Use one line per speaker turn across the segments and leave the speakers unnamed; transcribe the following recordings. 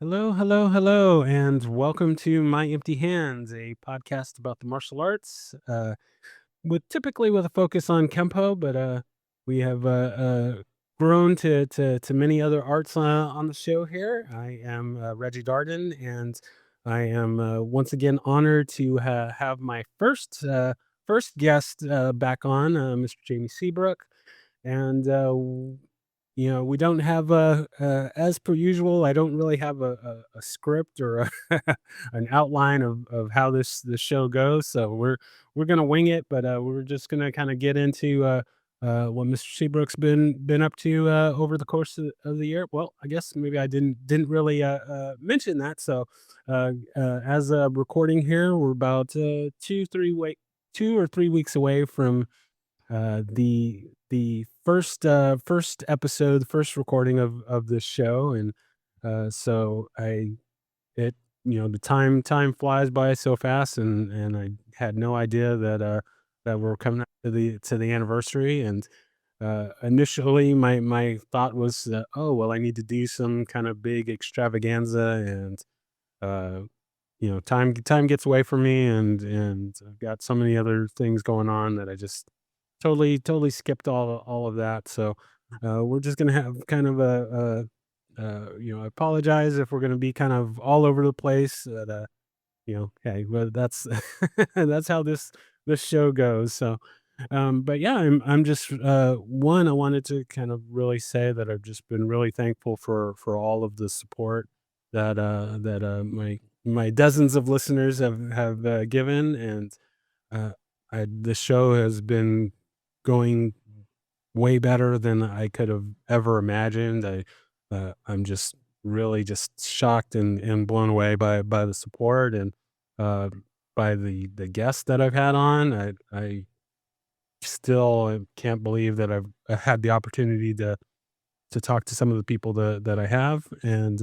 Hello, hello, hello, and welcome to My Empty Hands, a podcast about the martial arts, with a focus on Kempo, but we have grown to many other arts on the show here. I am Reggie Darden, and I am once again honored to have my first guest back on, Mr. Jamie Seabrook, and we don't have as per usual. I don't really have a script or an outline of how this show goes. So we're gonna wing it, but we're just gonna kind of get into what Mr. Seabrook's been up to over the course of the year. Well, I guess maybe I didn't really mention that. So as a recording here, we're about 2 or 3 weeks away from the first episode, the first recording of this show, and so I it the time flies by so fast, and I had no idea that we're coming up to the anniversary. And initially my thought was that, oh well, I need to do some kind of big extravaganza, and uh time gets away from me, and I've got so many other things going on that I just totally skipped all of that. So we're just gonna have kind of I apologize if we're gonna be kind of all over the place. Hey, well, that's that's how this show goes. So, but yeah, I'm just one. I wanted to kind of really say that I've just been really thankful for all of the support that my dozens of listeners have given, and uh, the show has been going way better than I could have ever imagined. I'm just really just shocked and blown away by the support, and uh, by the guests that I've had on. I still can't believe that I had the opportunity to talk to some of the people that I have, and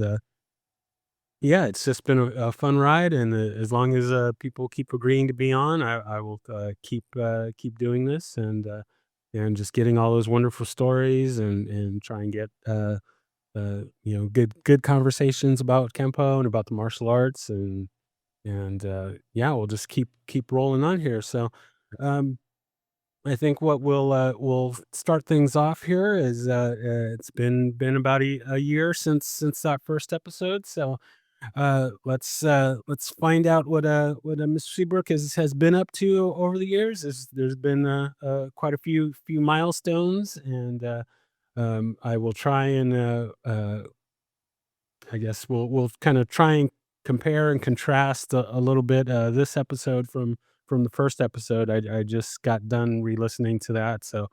yeah, it's just been a fun ride. And as long as people keep agreeing to be on, I will keep doing this, and just getting all those wonderful stories, and try and get good conversations about Kempo and about the martial arts, and yeah, we'll just keep rolling on here. So um, I think what we'll start things off here is it's been about a year since that first episode. So let's find out what Mr. Seabrook has been up to over the years. There's been quite a few milestones, and I will try and I guess we'll kind of try and compare and contrast a little bit this episode from the first episode. I just got done re-listening to that, so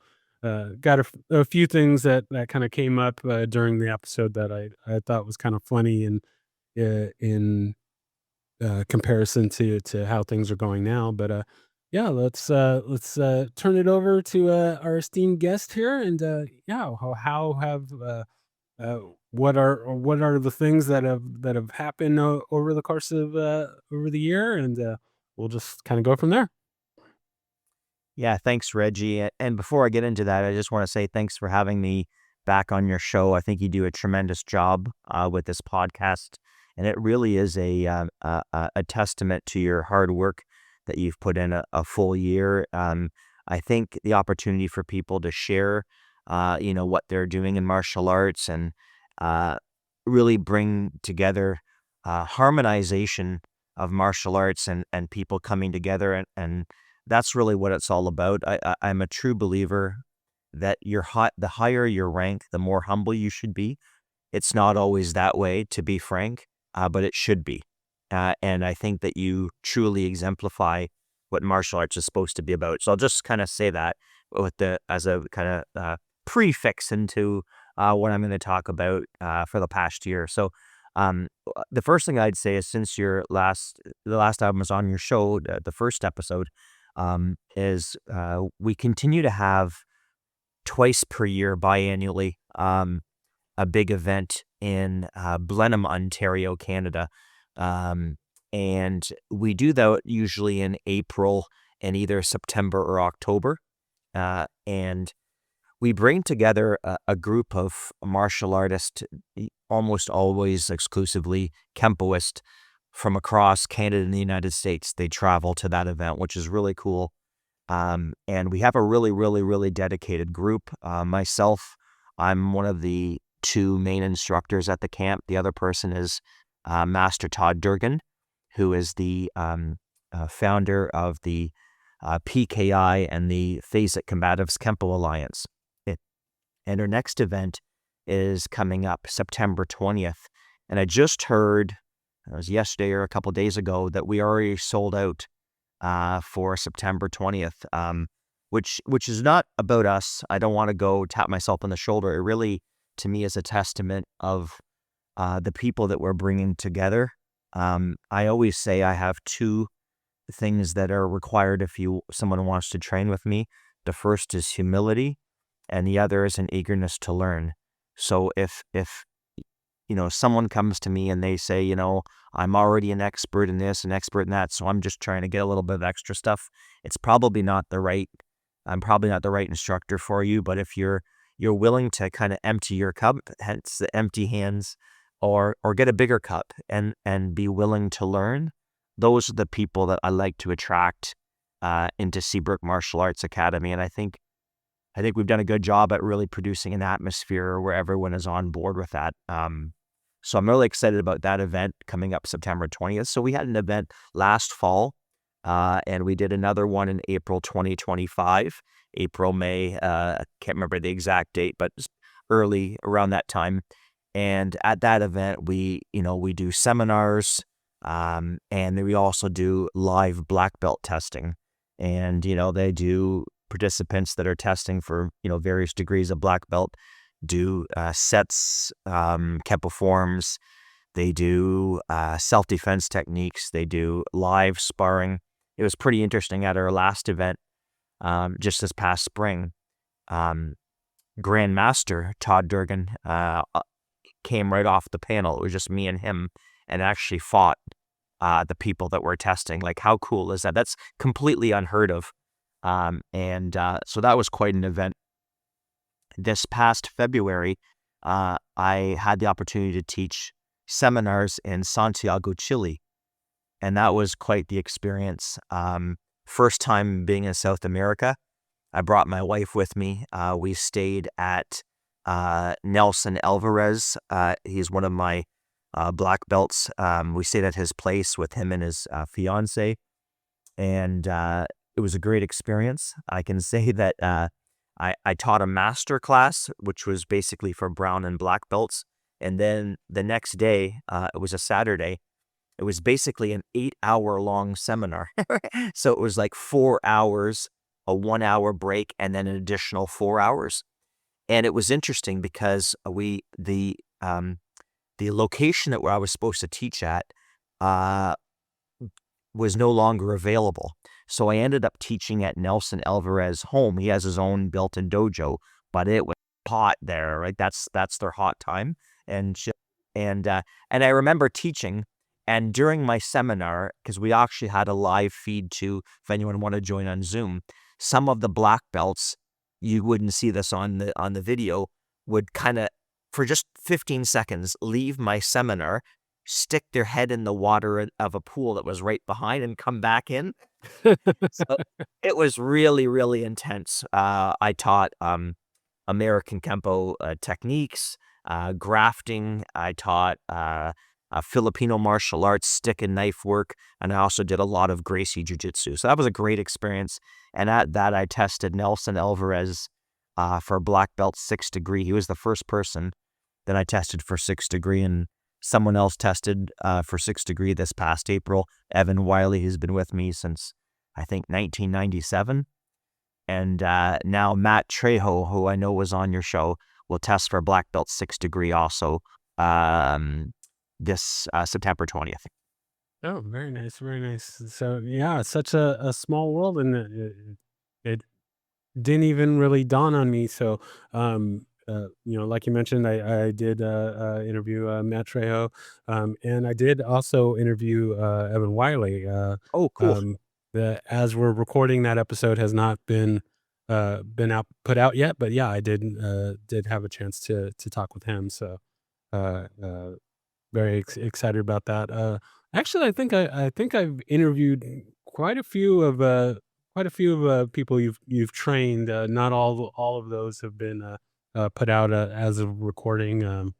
got a few things that kind of came up during the episode that I thought was kind of funny, and in comparison to how things are going now. But yeah, let's turn it over to our esteemed guest here, and yeah, how have uh, what are the things that have happened over the course of over the year, and we'll just kind of go from there.
Yeah, thanks, Reggie. And before I get into that, I just want to say thanks for having me back on your show. I think you do a tremendous job with this podcast, and it really is a testament to your hard work that you've put in a full year. I think the opportunity for people to share, what they're doing in martial arts, and uh, really bring together harmonization of martial arts, and people coming together, and that's really what it's all about. I'm a true believer that the higher your rank, the more humble you should be. It's not always that way, to be frank, but it should be. And I think that you truly exemplify what martial arts is supposed to be about. So I'll just kind of say that as a kind of prefix into what I'm going to talk about for the past year. So the first thing I'd say is, since the last time I was on your show, the first episode, is we continue to have twice per year, biannually, a big event in Blenheim, Ontario, Canada. Um, and we do that usually in April and either September or October. And we bring together a group of martial artists almost always exclusively Kempoists from across Canada and the United States. They travel to that event, which is really cool. And we have a really, really, really dedicated group. Myself, I'm one of the two main instructors at the camp. The other person is Master Todd Durgan, who is the founder of the PKI and the Phasic Combatives Kempo Alliance. And our next event is coming up September 20th. And I just heard, it was yesterday or a couple days ago, that we already sold out for September 20th, which is not about us. I don't want to go tap myself on the shoulder. It really, to me, is a testament of the people that we're bringing together. I always say I have two things that are required if someone wants to train with me. The first is humility, and the other is an eagerness to learn. So if someone comes to me and they say, I'm already an expert in this, an expert in that, so I'm just trying to get a little bit of extra stuff, it's probably not the right, I'm probably not the right instructor for you. But if you're willing to kind of empty your cup, hence the empty hands, or get a bigger cup and be willing to learn, those are the people that I like to attract into Seabrook Martial Arts Academy. And I think we've done a good job at really producing an atmosphere where everyone is on board with that. So I'm really excited about that event coming up September 20th. So we had an event last fall, and we did another one in April 2025, April, May. I can't remember the exact date, but early around that time. And at that event, we do seminars, and then we also do live black belt testing. And, they do participants that are testing for, various degrees of black belt do sets, Kempo forms. They do self-defense techniques. They do live sparring. It was pretty interesting at our last event, just this past spring. Grandmaster Todd Durgan came right off the panel. It was just me and him, and actually fought the people that were testing. Like, how cool is that? That's completely unheard of. So that was quite an event. This past February, I had the opportunity to teach seminars in Santiago, Chile, and that was quite the experience. First time being in South America. I brought my wife with me. We stayed at Nelson Alvarez. He's one of my black belts. We stayed at his place with him and his fiance, and it was a great experience. I can say that I taught a master class, which was basically for brown and black belts. And then the next day, it was a Saturday, it was basically an 8-hour long seminar. So it was like 4 hours, a 1 hour break, and then an additional 4 hours. And it was interesting because the location that where I was supposed to teach at was no longer available. So I ended up teaching at Nelson Alvarez home. He has his own built-in dojo, but it was hot there, right? That's their hot time. And I remember teaching, and during my seminar, because we actually had a live feed too, if anyone wanted to join on Zoom, some of the black belts, you wouldn't see this on the video, would kind of, for just 15 seconds, leave my seminar, stick their head in the water of a pool that was right behind, and come back in. So it was really, really intense. I taught American Kempo techniques, grafting. I taught Filipino martial arts, stick and knife work, and I also did a lot of Gracie Jiu-Jitsu. So that was a great experience. And at that, I tested Nelson Alvarez for black belt 6th degree. He was the first person that I tested for 6th degree, and someone else tested for 6th degree this past April. Evan Wiley, who's been with me since, I think, 1997. And now Matt Trejo, who I know was on your show, will test for black belt 6th degree also this September 20th.
Oh, very nice, very nice. So yeah, it's such a small world, and it didn't even really dawn on me. So, like you mentioned, I did interview Matt Trejo, and I did also interview Evan Wiley.
Oh, cool.
Um, as we're recording, that episode has not been put out yet, but yeah, I did have a chance to talk with him. So, Uh, uh, very excited about that. Actually, I think I've interviewed quite a few of people you've trained. Not all of those have been put out as of recording.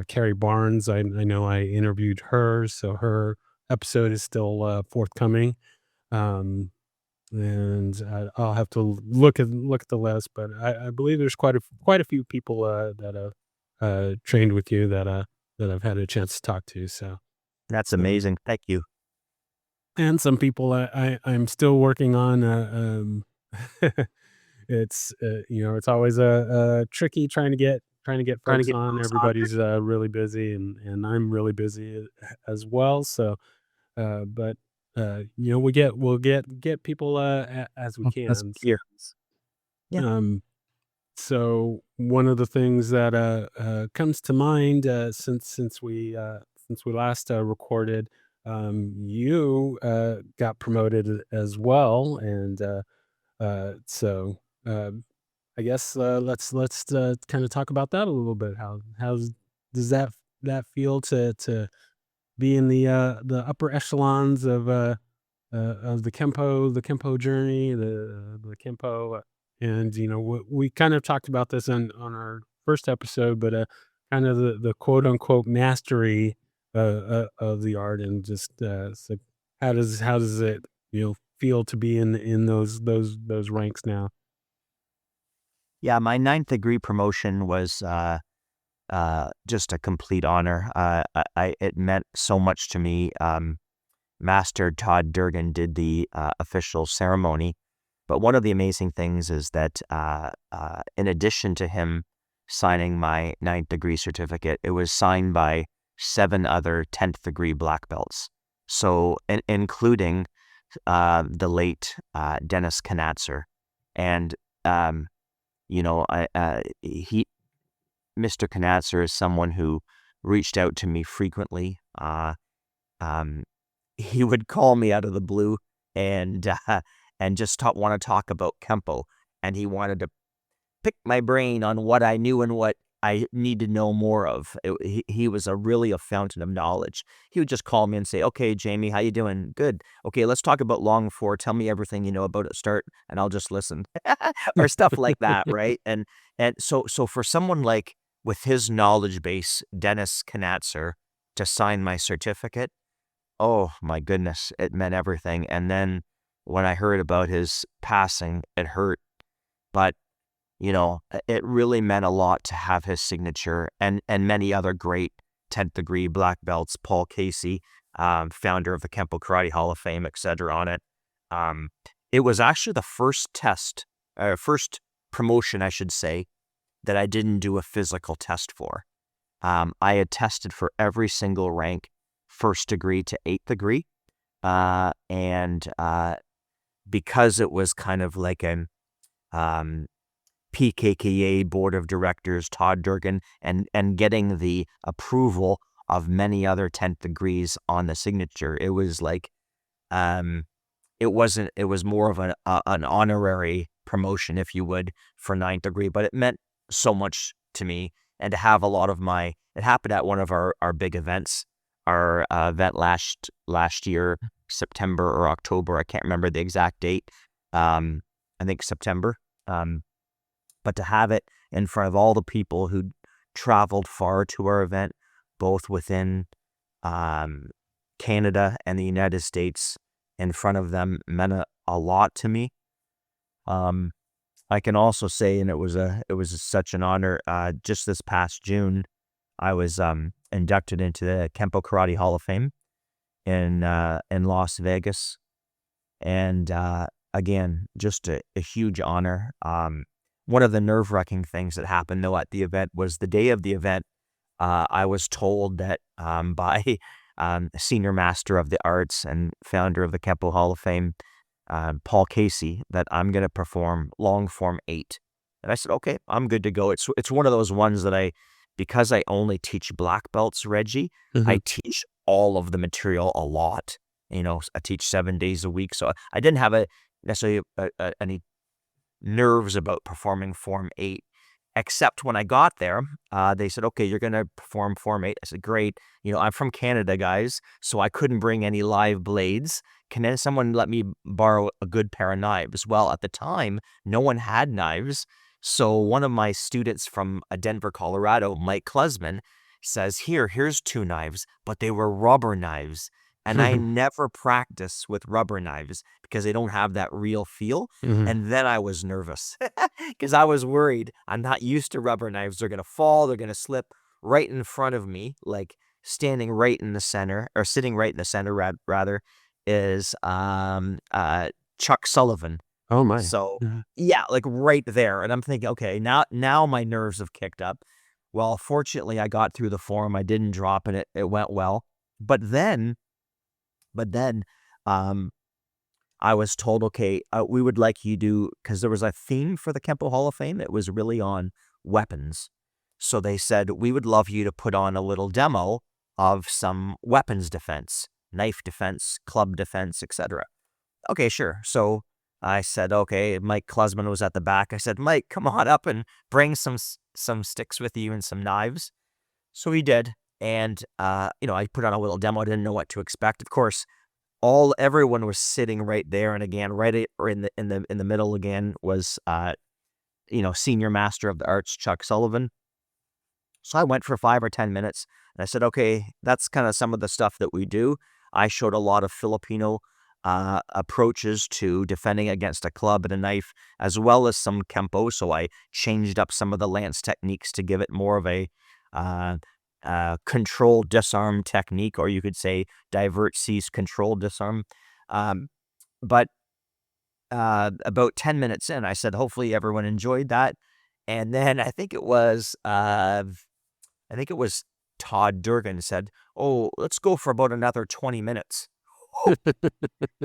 Carrie Barnes, I know I interviewed her, so her episode is still forthcoming. Um, and I'll have to look at the list, but I believe there's quite a few people that have trained with you that I've had a chance to talk to.
That's
So
amazing. Thank you.
and some people I'm still working on. It's it's always tricky trying to get
Trying to
folks
get
on.
folks on.
Everybody's really busy, and I'm really busy as well. So but, we'll get people, as we
That's
can.
here. Yeah.
Um, so one of the things that, comes to mind, since we last, recorded, you, got promoted as well, and, so, I guess, let's, kinda talk about that a little bit. How's does that feel to be in the upper echelons of the Kempo journey, the Kempo, and we kind of talked about this on our first episode, but kind of the quote unquote mastery of the art, and just so how does it feel to be in those ranks now?
Yeah, my ninth degree promotion was just a complete honor. It meant so much to me. Master Todd Durgan did the official ceremony, but one of the amazing things is that in addition to him signing my ninth degree certificate, it was signed by 7 other 10th degree black belts. So, including the late Dennis Knatzer, and um, he Mr. Knatzer is someone who reached out to me frequently. Um, he would call me out of the blue and just want to talk about Kempo, and he wanted to pick my brain on what I knew and what I need to know more of. He was a fountain of knowledge. He would just call me and say, "Okay, Jamie, how you doing? Good. Okay, let's talk about Long Four. Tell me everything you know about it. Start, and I'll just listen," or stuff like that, right? And so for someone like with his knowledge base, Dennis Knatzer, to sign my certificate, oh my goodness, it meant everything. And then when I heard about his passing, it hurt, but it really meant a lot to have his signature and many other great 10th degree black belts, Paul Casey, founder of the Kempo Karate Hall of Fame, etc. on it. Um, it was actually the first promotion, I should say, that I didn't do a physical test for. I had tested for every single rank, first degree to eighth degree, and because it was kind of like an um, PKKA board of directors, Todd Durgan, and getting the approval of many other 10th degrees on the signature. It was like, um, it was more of an honorary promotion, if you would, for ninth degree, but it meant so much to me. And to have a lot of it happened at one of our big events, our event last year, September or October. I can't remember the exact date. I think September. But to have it in front of all the people who traveled far to our event, both within um, Canada and the United States, in front of them meant a lot to me. Um, I can also say, and it was such an honor. Just this past June, I was inducted into the Kempo Karate Hall of Fame in Las Vegas, and again, just a huge honor. One of the nerve-wracking things that happened, though, at the event was the day of the event, I was told that by Senior Master of the Arts and founder of the Kempo Hall of Fame, Paul Casey, that I'm going to perform long form 8. And I said, okay, I'm good to go. It's one of those ones that because I only teach black belts, Reggie, I
Mhm.
teach all of the material a lot. I teach 7 days a week. So I didn't have necessarily any nerves about performing form 8. Except when I got there, they said, "Okay, you're gonna perform Form 8." I said, "Great." I'm from Canada, guys, so I couldn't bring any live blades. Can then someone let me borrow a good pair of knives? Well, at the time, no one had knives, so one of my students from Denver, Colorado, Mike Klesman, says, here's 2 knives, but they were rubber knives, and I never practice with rubber knives because they don't have that real feel,
Mhm.
and then I was nervous because I was worried. I'm not used to rubber knives. They're gonna fall, they're gonna slip right in front of me, like, standing right in the center, or sitting right in the center, rather, is, Chuck Sullivan.
Oh my.
So,
Yeah.
yeah, like, right there, and I'm thinking, "Okay, now my nerves have kicked up." Well, fortunately, I got through the form, I didn't drop, and it went well. But then but then, um, I was told, "Okay, we would like you to," because there was a theme for the Kempo Hall of Fame, it was really on weapons. So they said, "We would love you to put on a little demo of some weapons defense, knife defense, club defense, etc." Okay, sure. So I said, "Okay." Mike Klesman was at the back. I said, "Mike, come on up and bring some sticks with you and some knives." So he did, and I put on a little demo. I didn't know what to expect. Of course, all everyone was sitting right there, and again, or in the middle again was senior master of the arts Chuck Sullivan. So I went for 5 or 10 minutes, and I said, "Okay, that's kinda some of the stuff that we do." I showed a lot of Filipino, approaches to defending against a club and a knife, as well as some Kempo, so I changed up some of the lance techniques to give it more of a, uh, controlled disarm technique, or you could say divert, seize, control, disarm. Um, but about 10 minutes in, I said, "Hopefully everyone enjoyed that." And then I think it was Todd Durgan said, "Oh, let's go for about another 20 minutes."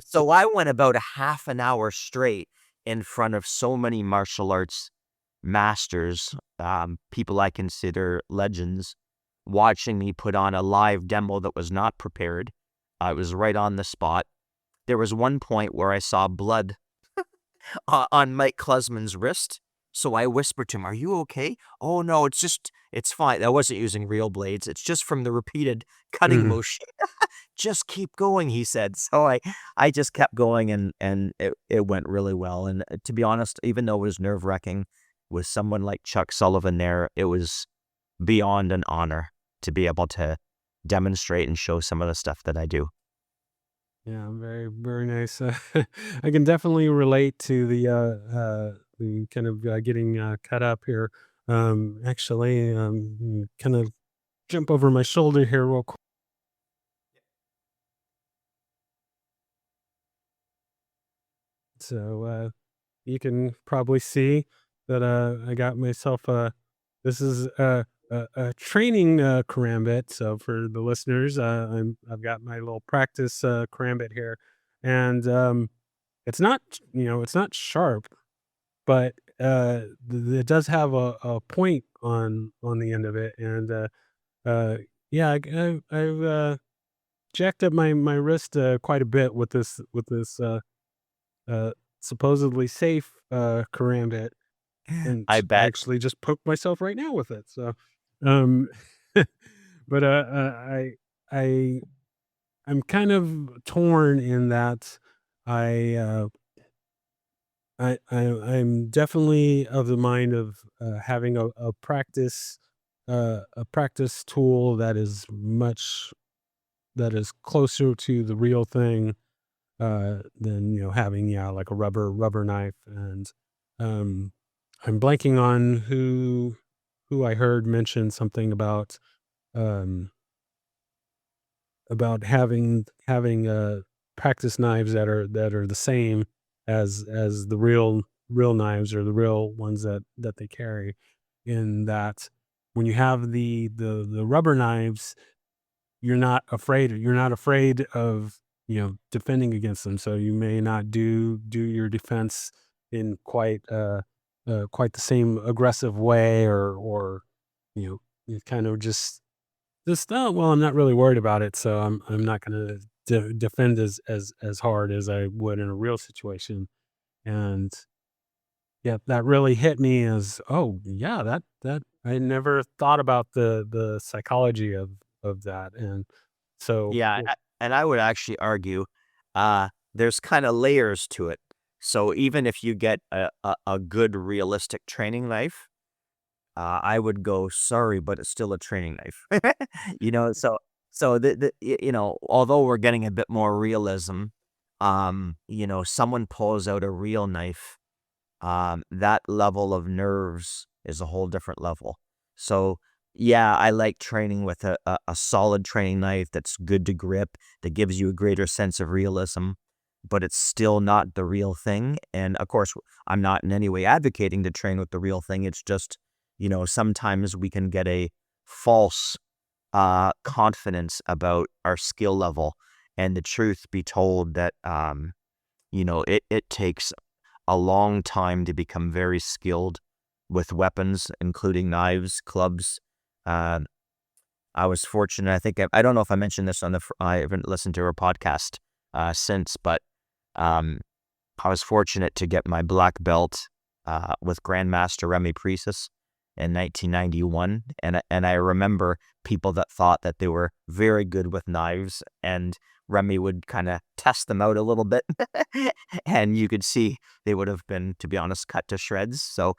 So I went about a half an hour straight in front of so many martial arts masters, people I consider legends, watching me put on a live demo that was not prepared. I was right on the spot. There was one point where I saw blood on Mike Klesman's wrist. So I whispered to him, "Are you okay?" "Oh, no, it's fine." I wasn't using real blades. "It's just from the repeated cutting
Mhm.
motion." "Just keep going," he said. So I just kept going, and it went really well. And to be honest, even though it was nerve-wracking with someone like Chuck Sullivan there, it was beyond an honor to be able to demonstrate and show some of the stuff that I do.
Yeah, very, very nice. I can definitely relate to the kind of getting cut up here. Actually, kind of jump over my shoulder here real quick. So you can probably see that I got myself this is a training karambit. So for the listeners, I've got my little practice karambit here, and it's not it's not sharp, but it does have a point on the end of it, and uh, yeah, I've jacked up my wrist quite a bit with this uh, supposedly safe karambit, and
I
I
bet.
actually just poked myself right now with it. So, um, but I I'm kind of torn in that I uh, I'm definitely of the mind of having a practice tool that is closer to the real thing than having like a rubber knife. And um I'm blanking on who I heard mention something um about having practice knives that are the same as the real knives, or the real ones that they carry, in that when you have the rubber knives, you're not afraid of defending against them, so you may not do your defense in quite the same aggressive way, or you kind of just, "Oh, well, I'm not really worried about it, so I'm not gonna defend as hard as I would in a real situation." And yeah, that really hit me as, "Oh, yeah, that I never thought about the psychology of that," and so
Yeah, and I would actually argue, there's kinda layers to it. So even if you get a good realistic training knife, I would go, "Sorry, but it's still a training knife." You know, so although we're getting a bit more realism, someone pulls out a real knife, that level of nerves is a whole different level. So, yeah, I like training with a solid training knife that's good to grip, that gives you a greater sense of realism, but it's still not the real thing. And of course, I'm not in any way advocating to train with the real thing. It's just, sometimes we can get a false confidence about our skill level. And the truth be told that, it takes a long time to become very skilled with weapons, including knives, clubs. Uh, I was fortunate. I think I don't know if I mentioned this I haven't listened to her podcast since, but um, I was fortunate to get my black belt with Grandmaster Remy Priestess in 1991, and I remember people that thought that they were very good with knives, and Remy would kind of test them out a little bit, and you could see they would have been, to be honest, cut to shreds. So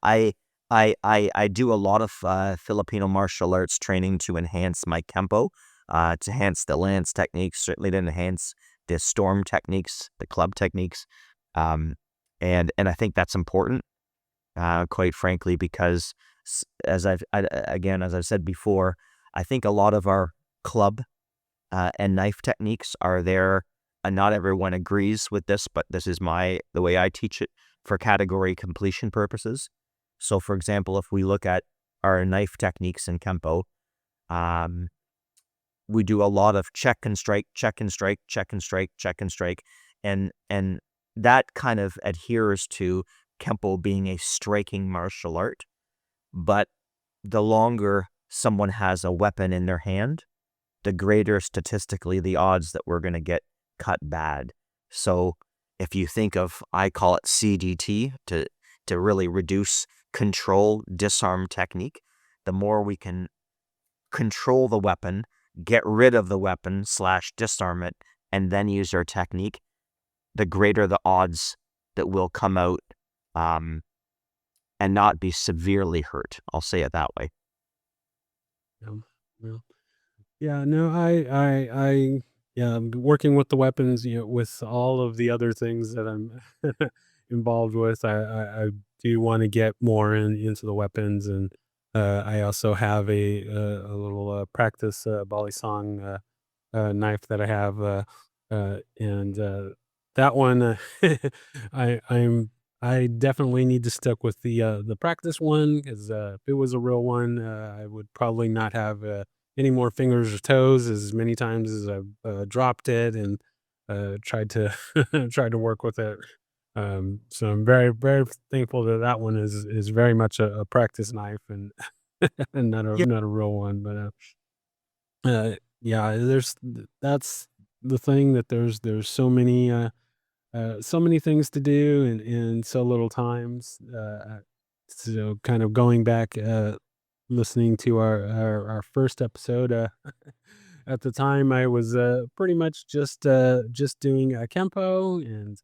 I I do a lot of Filipino martial arts training to enhance my kempo, to enhance the lance techniques, certainly to enhance the storm techniques, the club techniques, um, and I think that's important, quite frankly, because as I've said before, I think a lot of our club and knife techniques are there, and not everyone agrees with this, but this is the way I teach it for category completion purposes. So, for example, if we look at our knife techniques in Kempo, um, we do a lot of check and strike, check and strike, check and strike, check and strike, and that kind of adheres to Kempo being a striking martial art. But the longer someone has a weapon in their hand, the greater statistically the odds that we're going to get cut bad. So if you think of, I call it CDT to really reduce control disarm technique, the more we can control the weapon, get rid of the weapon slash disarm it, and then use our technique, the greater the odds that we'll come out um, and not be severely hurt. I'll say it that way.
yeah. Yeah, no, yeah, working with the weapons, with all of the other things that I'm involved with, I do want to get more into the weapons, and I also have a little practice balisong knife that I have, and that one, I I'm I definitely need to stick with the practice one because if it was a real one, I would probably not have any more fingers or toes as many times as I've dropped it and tried to tried to work with it. So I'm very thankful that that one is very much a practice knife and and not a real one, but yeah, that's the thing that there's so many things to do in so little times. So kind of going back, listening to our first episode. At the time, I was pretty much just doing kempo, and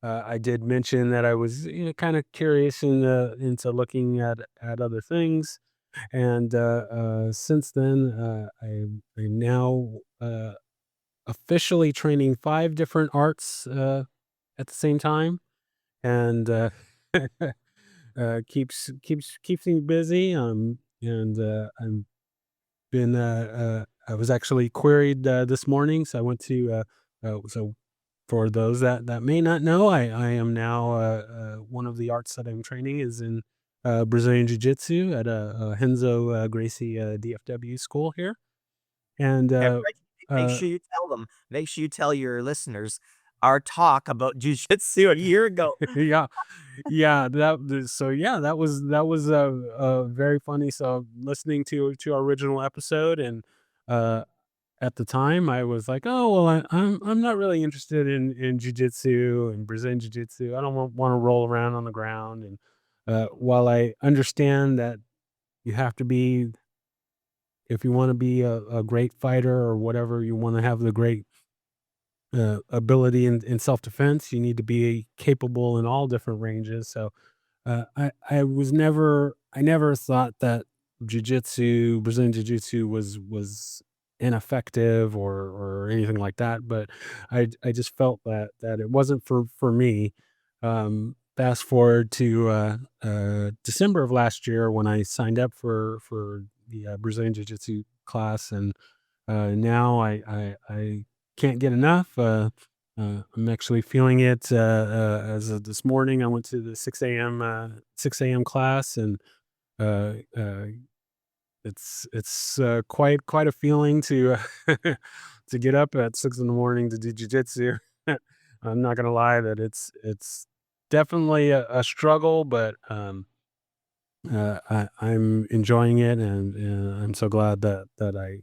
I did mention that I was kind of curious into looking at other things. And since then, I'm now officially training 5 different arts at the same time, and keeps me busy. And I'm been I was actually queried this morning, so I went to so for those that may not know, I am now one of the arts that I'm training is in Brazilian Jiu Jitsu at a Henzo Gracie DFW school here, and
And make
uh,
sure you tell them. Make sure you tell your listeners our talk about jujitsu a year ago.
yeah. Yeah, so yeah, that was very funny. So listening to our original episode, and at the time, I was like, "Oh, well, I'm not really interested in jujitsu and Brazilian jiu-jitsu. I don't wanna roll around on the ground," and, while I understand that you have to be if you wanna be a great fighter or whatever, you wanna have the great, ability in self-defense, you need to be capable in all different ranges, so I never thought that jujitsu, Brazilian jiu-jitsu was ineffective or anything like that, but I just felt that it wasn't for me. Fast forward to December of last year when I signed up for the Brazilian jiu-jitsu class, and now I can't get enough. I'm actually feeling it as of this morning. I went to the 6 a.m. class, and uh, uh, it's quite a feeling to to get up at 6 in the morning to do jujitsu. I'm not gonna lie that it's definitely a struggle, but I'm enjoying it, and I'm so glad that I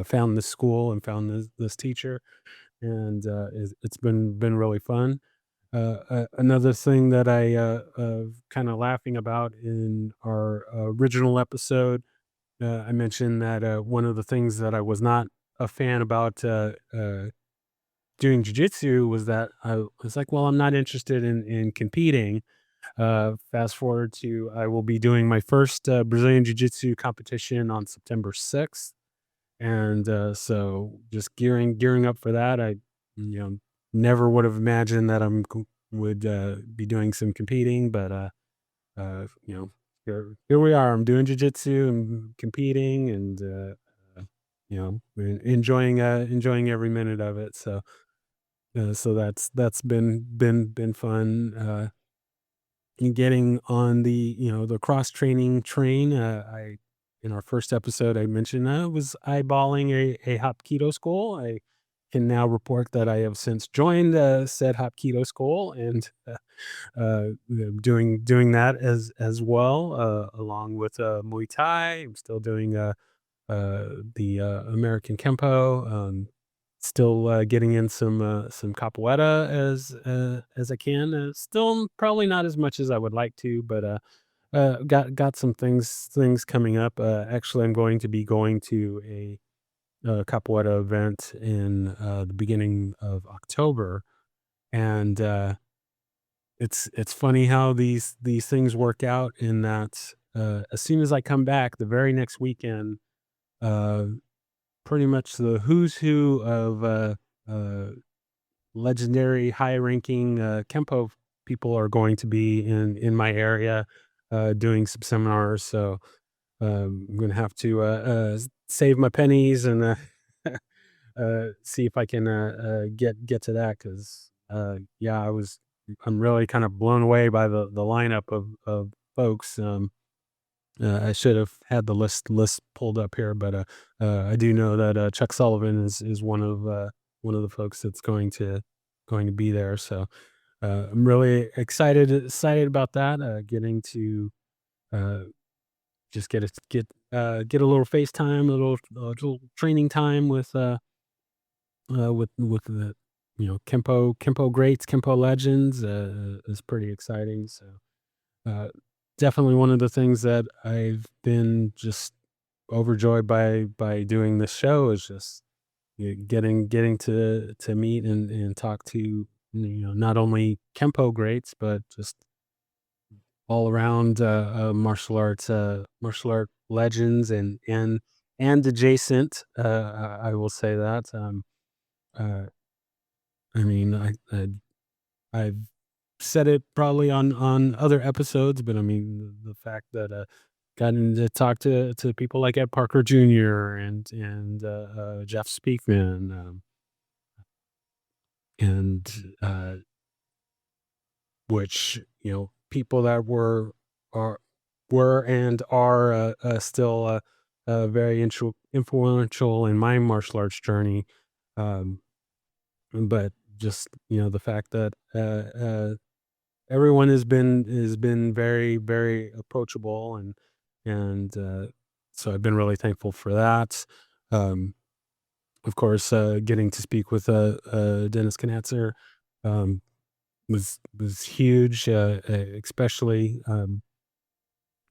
found this school and found this teacher, and it's been really fun. Another thing that I kind of laughing about in our original episode, I mentioned that one of the things that I was not a fan about doing jujitsu was that I was like, well, I'm not interested in competing. Fast forward to I will be doing my first Brazilian Jiu Jitsu competition on September 6th, and so just gearing up for that. I you know never would have imagined that would be doing some competing, but here we are. I'm doing jujitsu and competing, and enjoying every minute of it. So that's been fun. And getting on the the cross training train. I In our first episode I mentioned I was eyeballing a Hapkido school. I can now report that I have since joined said Hapkido school, and doing that as well, along with Muay Thai. I'm still doing the American Kempo. Still getting in some capoeira as I can. Still probably not as much as I would like to, but got some things coming up. Actually, I'm going to be going to a capoeira event in the beginning of October, and it's funny how these things work out. In that, as soon as I come back, the very next weekend, uh, pretty much the who's who of uh, legendary high-ranking Kempo people are going to be in my area doing some seminars. So I'm gonna have to save my pennies and see if I can get to that, because yeah, I'm really kind of blown away by the lineup of folks. I should have had the list pulled up here, but I do know that Chuck Sullivan is one of the folks that's going to be there. So I'm really excited about that. Getting to uh, just get a little FaceTime, a little training time with the Kempo greats, Kempo legends is pretty exciting. So uh, definitely one of the things that I've been just overjoyed by doing this show is just getting to meet and talk to not only Kempo greats, but just all around martial art legends and adjacent. I will say that. Uh, I mean, I've said it probably on other episodes, but I mean the fact that gotten to talk to people like Ed Parker Jr. and Jeff Speakman, and which people that are and are still very influential in my martial arts journey. Um, but just the fact that everyone has been very, very approachable, and so I've been really thankful for that. Um, of course, getting to speak with Dennis Knatzer um, was huge, especially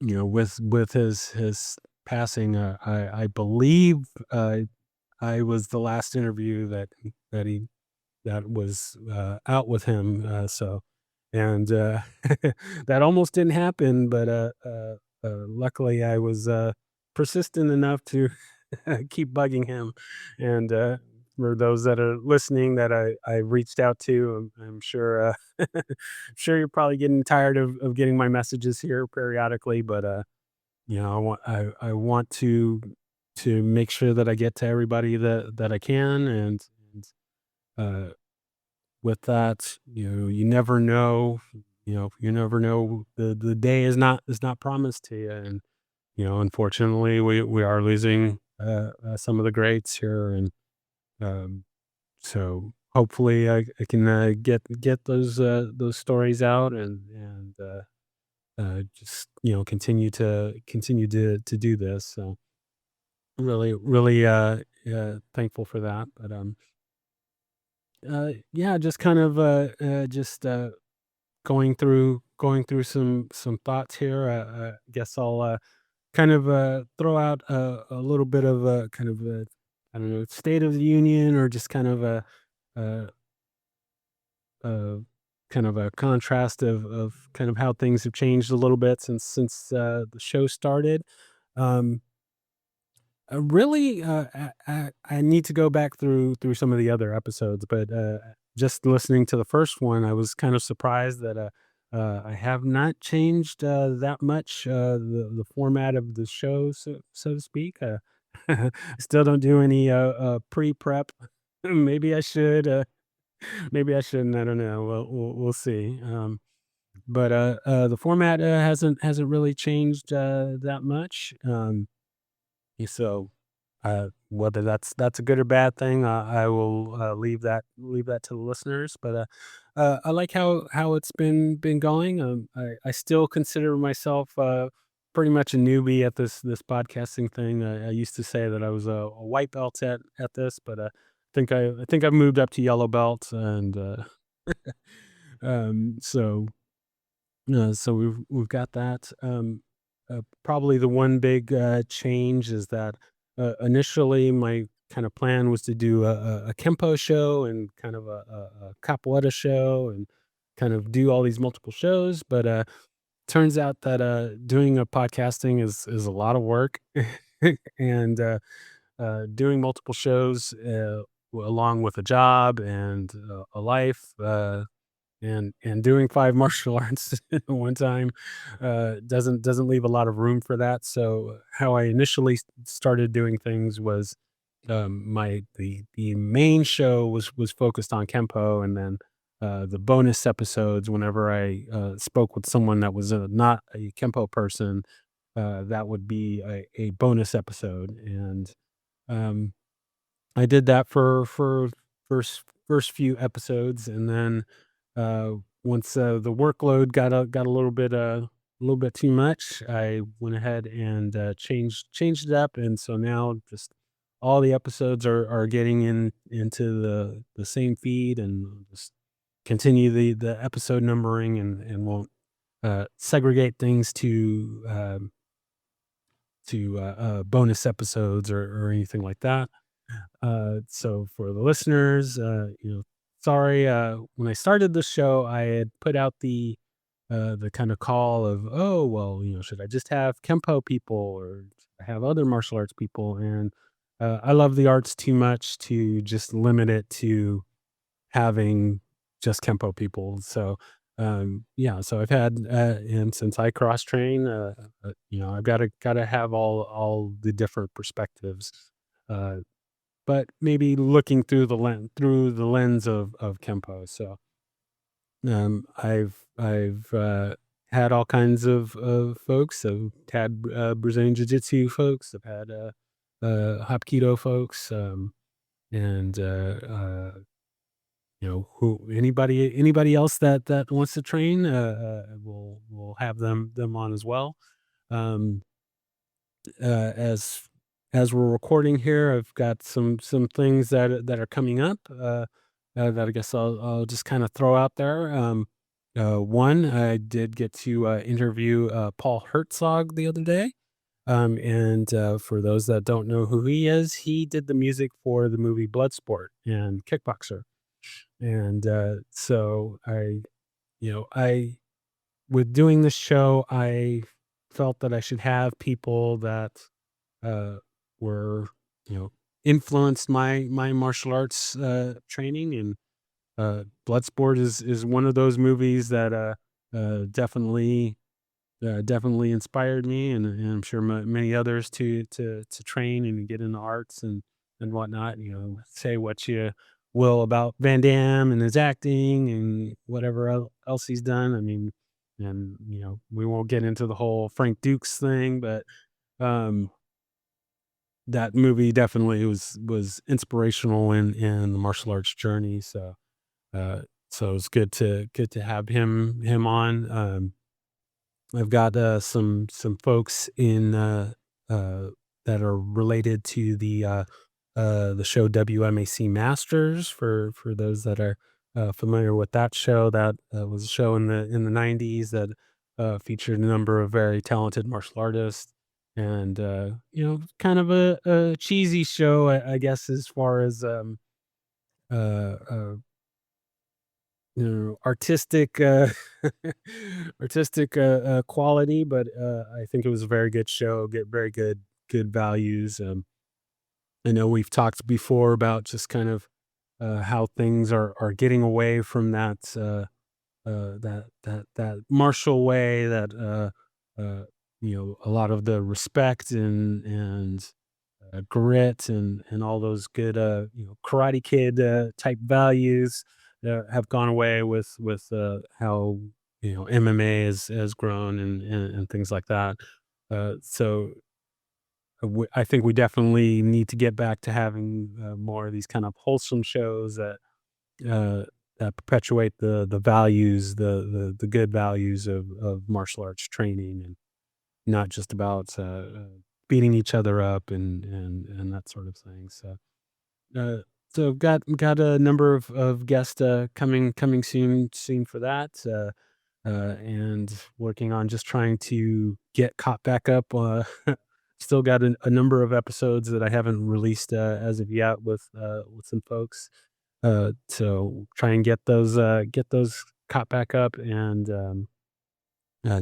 with his passing. I believe I was the last interview that he that was out with him. So and that almost didn't happen, but luckily I was persistent enough to keep bugging him. And for those that are listening, that I reached out to, I'm sure sure you're probably getting tired of getting my messages here periodically, but I want to make sure that I get to everybody that I can, and uh, with that, you never know, you never know, the day is not promised to you, and unfortunately, we are losing some of the greats here, and um, so hopefully I can get those stories out, and just continue to do this. So really, really thankful for that. But yeah, just kind of just going through some thoughts here. I guess I'll kind of throw out a little bit of a kind of a, I don't know, state of the union, or just a, a kind of a contrast of kind of how things have changed a little bit since the show started. Um, really, I need to go back through some of the other episodes, but just listening to the first one, I was kind of surprised that I have not changed that much the format of the show, so to speak. I still don't do any pre prep. Maybe I should. Maybe I shouldn't. I don't know. We'll see. But the format hasn't really changed that much. So, whether that's a good or bad thing, I will leave that to the listeners. But I like how it's been going. I still consider myself pretty much a newbie at this podcasting thing. I used to say that I was a white belt at this, but I think I've moved up to yellow belt, and so so we've got that. Probably the one big change is that initially my kind of plan was to do a Kempo show and kind of a capoeira show, and kind of do all these multiple shows. But turns out that doing a podcasting is a lot of work, and doing multiple shows along with a job and a life. And doing 5 martial arts at one time, doesn't leave a lot of room for that. So, how I initially started doing things was, the main show was focused on Kempo, and then, the bonus episodes, whenever I, spoke with someone that was, not a Kempo person, that would be a bonus episode, and, um I did that for first few episodes, and then uh, once the workload got a little bit too much, I went ahead and changed it up, and so now just all the episodes are getting into the same feed, and I'll just continue the episode numbering, and won't segregate things to bonus episodes or anything like that. So for the listeners, sorry. When I started the show, I had put out the kind of call of, oh well, should I just have Kempo people, or should I have other martial arts people? And I love the arts too much to just limit it to having just Kempo people. So yeah, so I've had and since I cross train, I've gotta have all the different perspectives. Uh, but maybe looking through the lens of Kempo. So, I've had all kinds of folks. I've had, Brazilian Jiu-Jitsu folks. I've had, Hapkido folks, and, who anybody else that wants to train, we'll have them on as well. Um, as as we're recording here, I've got some things that are coming up, that I guess I'll just kind of throw out there. One, I did get to interview Paul Herzog the other day. And for those that don't know who he is, he did the music for the movie Bloodsport and Kickboxer. And so I with doing this show, I felt that I should have people that uh, were, you know, influenced my martial arts training, and Bloodsport is one of those movies that definitely definitely inspired me, and I'm sure many others to train and get into arts and whatnot. Say what you will about Van Damme and his acting and whatever else he's done. I mean, and we won't get into the whole Frank Dukes thing, but um, that movie definitely was inspirational in the martial arts journey. Uh, so it's good to have him on. I've got some folks in uh, that are related to the show WMAC Masters. For those that are familiar with that show, that was a show in the '90s that featured a number of very talented martial artists, and kind of a cheesy show, I guess, as far as uh, uh, artistic, artistic, quality, but, I think it was a very good show, get very good values. I know we've talked before about just kind of, how things are getting away from that martial way, that, a lot of the respect and grit and all those good Karate Kid type values have gone away with how MMA has grown and things like that. So I think we definitely need to get back to having more of these kind of wholesome shows uh, that perpetuate the values, the good values of martial arts training, and not just about beating each other up and that sort of thing. Uh, so got a number of guests coming soon for that, and working on just trying to get caught back up. Still got a number of episodes that I haven't released as of yet with some folks. So try and get those caught back up, and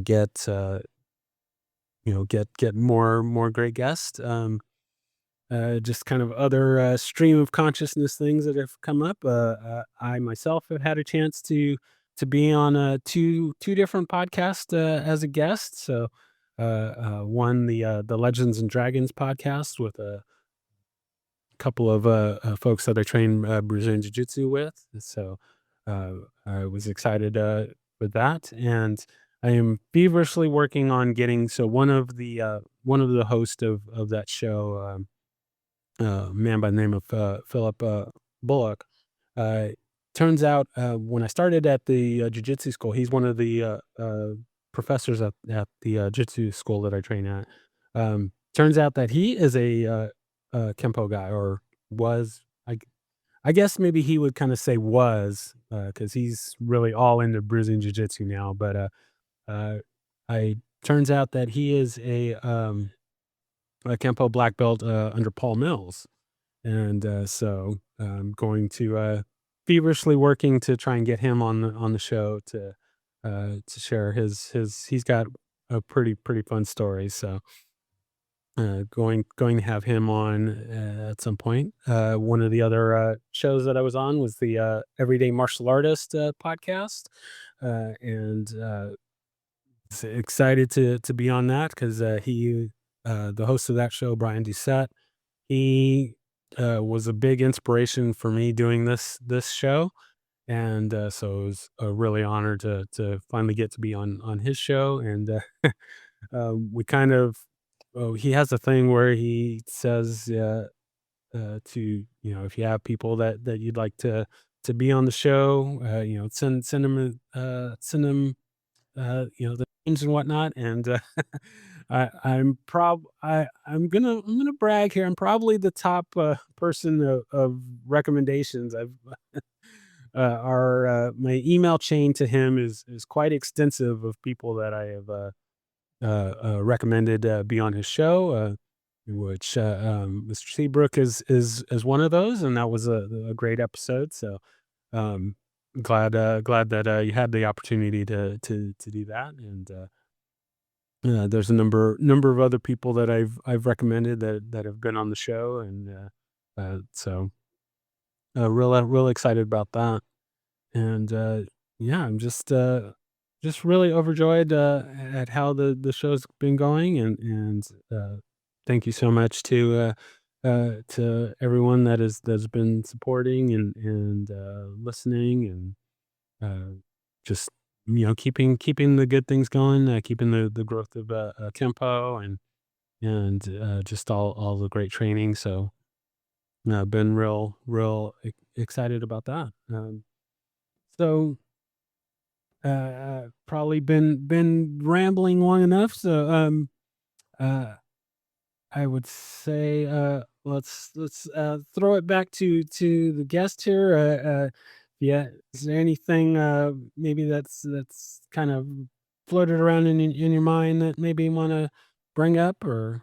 get get more great guests. Just kind of other stream of consciousness things that have come up. I myself have had a chance to be on two different podcasts as a guest. So one, the Legends and Dragons podcast with a couple of folks that I train Brazilian Jiu Jitsu with. So I was excited with that, and I am feverishly working on getting, so one of the hosts of that show. A man by the name of Philip Bullock. Uh, Turns out when I started at the jiu-jitsu school, he's one of the professors at the jiu-jitsu school that I train at. Turns out that he is a Kempo guy, or was. I guess maybe he would kind of say was, because he's really all into Brazilian jiu-jitsu now. But uh, I turns out that he is a Kempo black belt under Paul Mills, and so I'm going to feverishly working to try and get him on the show to share his. He's got a pretty fun story, so going to have him on at some point. One of the other shows that I was on was the Everyday Martial Artist podcast, and excited to be on that because the host of that show, Brian Doucette, he was a big inspiration for me doing this show, and so it was a really honor to finally get to be on his show. And we kind of, oh, he has a thing where he says to, if you have people that you'd like to be on the show, send them the names and whatnot, and I'm gonna brag here. I'm probably the top person of recommendations. I've our my email chain to him is quite extensive of people that I have recommended be on his show. Which Mr. Seabrook is one of those, and that was a great episode. So um, glad that you had the opportunity to do that, and there's a number of other people that I've recommended that have been on the show, and so real excited about that. And yeah, I'm just really overjoyed at how the show's been going, and thank you so much to everyone that's been supporting and listening, and just keeping the good things going, keeping the growth of Kempo, and just all the great training. So been real excited about that. So probably been rambling long enough. So uh, I would say let's throw it back to the guest here. Yeah, is there anything maybe that's kind of floated around in your mind that maybe you want to bring up or?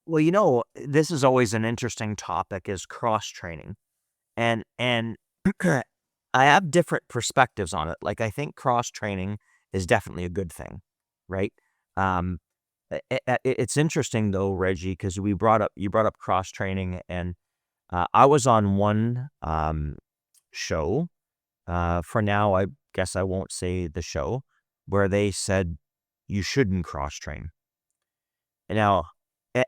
Well, this is always an interesting topic is cross training. And I have different perspectives on it. Like I think cross training is definitely a good thing, right? Um it's interesting though, Reggie, because you brought up cross training, and I was on one show. For now, I guess I won't say the show, where they said you shouldn't cross train. Now,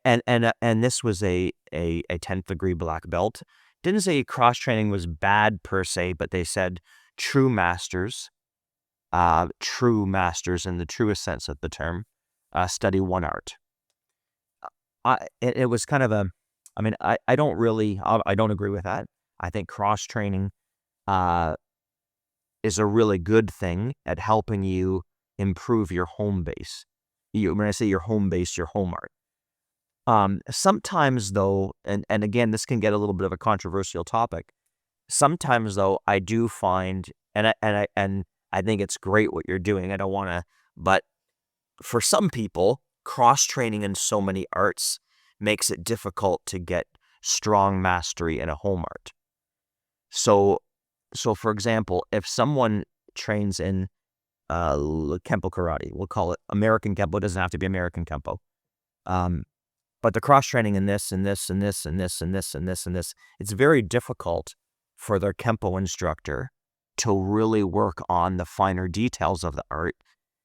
and this was a 10th degree black belt. Didn't say cross training was bad per se, but they said true masters, true masters in the truest sense of the term, study one art. It was kind of I mean, I don't really, I don't agree with that. I think cross training uh, is a really good thing at helping you improve your home base. When I say your home base, your home art. Sometimes though, and again, this can get a little bit of a controversial topic. Sometimes though, I do find, and I think it's great what you're doing. I don't want to, but for some people, cross training in so many arts makes it difficult to get strong mastery in a home art. So, so for example, if someone trains in Kempo karate, we'll call it American Kempo. It doesn't have to be American Kempo. Um, But the cross training in this and this and this and this and this and this and this, it's very difficult for their Kempo instructor to really work on the finer details of the art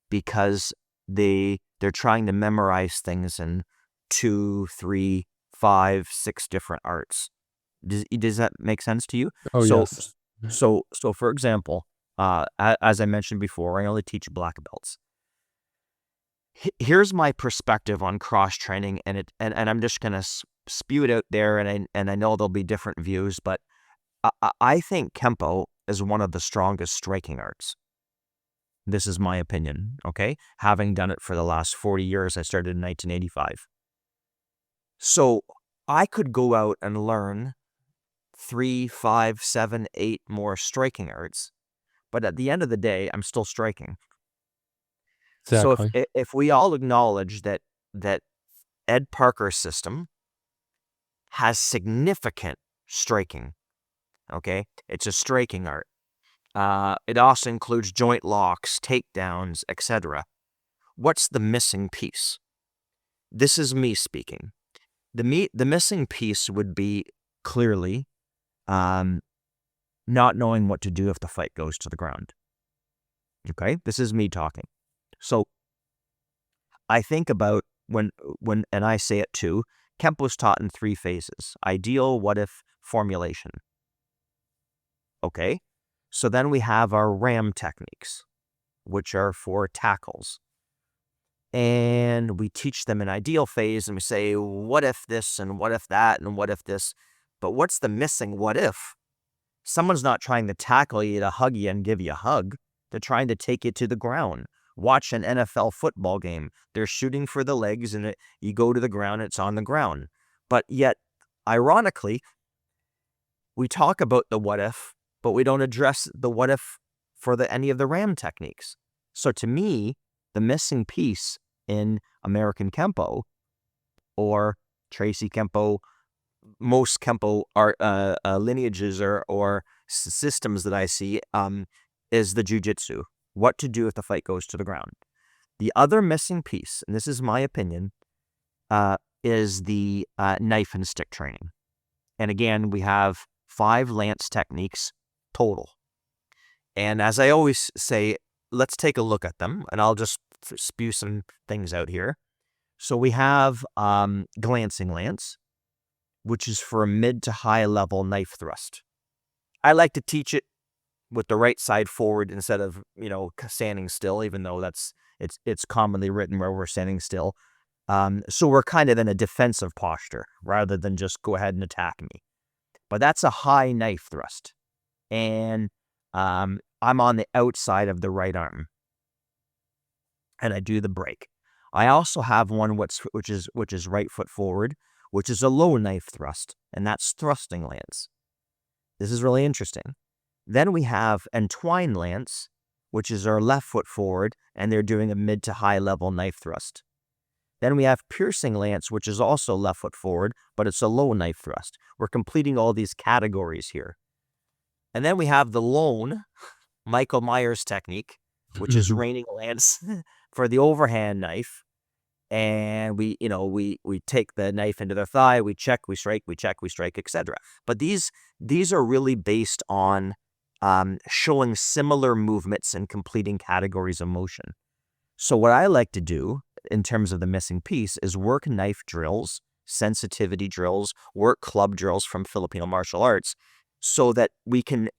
because they're trying to memorize things in 2, 3, 5, 6 different arts. Does that make sense to you?
Oh
So
yes.
so for example, as I mentioned before, I only teach black belts. Here's my perspective on cross training, and I'm just gonna spew it out there, and I know there'll be different views, but I think Kempo is one of the strongest striking arts. This is my opinion, okay? Having done it for the last 40 years, I started in 1985. So I could go out and learn 3, 5, 7, 8 more striking arts, but at the end of the day, I'm still striking. So
Exactly.
if we all acknowledge that Ed Parker's system has significant striking, okay? It's a striking art. It also includes joint locks, takedowns, etc. What's the missing piece? This is me speaking. The missing piece would be clearly um, not knowing what to do if the fight goes to the ground. Okay, this is me talking. So I think about and I say it too. Kempo's taught in 3 phases: ideal, what if, formulation. Okay, so then we have our RAM techniques, which are for tackles. And we teach them an ideal phase and we say, what if this and what if that and what if this? But what's the missing what if? Someone's not trying to tackle you to hug you and give you a hug. They're trying to take you to the ground. Watch an NFL football game. They're shooting for the legs, and you go to the ground, it's on the ground. But yet, ironically, we talk about the what if, but we don't address the what if for any of the RAM techniques. So to me, the missing piece in American Kempo or Tracy Kempo, most Kempo art lineages or systems that I see is the jujitsu. What to do if the fight goes to the ground. The other missing piece, and this is my opinion, is the knife and stick training. And again, we have 5 lance techniques total. And as I always say, let's take a look at them, and I'll just spew some things out here. So we have glancing lance, which is for a mid to high level knife thrust. I like to teach it with the right side forward instead of, standing still, even though it's commonly written where we're standing still. So we're kind of in a defensive posture rather than just go ahead and attack me. But that's a high knife thrust. And I'm on the outside of the right arm. And I do the break. I also have one which is right foot forward, which is a low knife thrust, and that's thrusting lance. This is really interesting. Then we have entwine lance, which is our left foot forward, and they're doing a mid to high level knife thrust. Then we have piercing lance, which is also left foot forward, but it's a low knife thrust. We're completing all these categories here. And then we have the lone Michael Myers technique, which is raining lance for the overhand knife. And we take the knife into their thigh, we check, we strike, etc. But these are really based on showing similar movements and completing categories of motion. So what I like to do in terms of the missing piece is work knife drills, sensitivity drills, work club drills from Filipino martial arts so that we can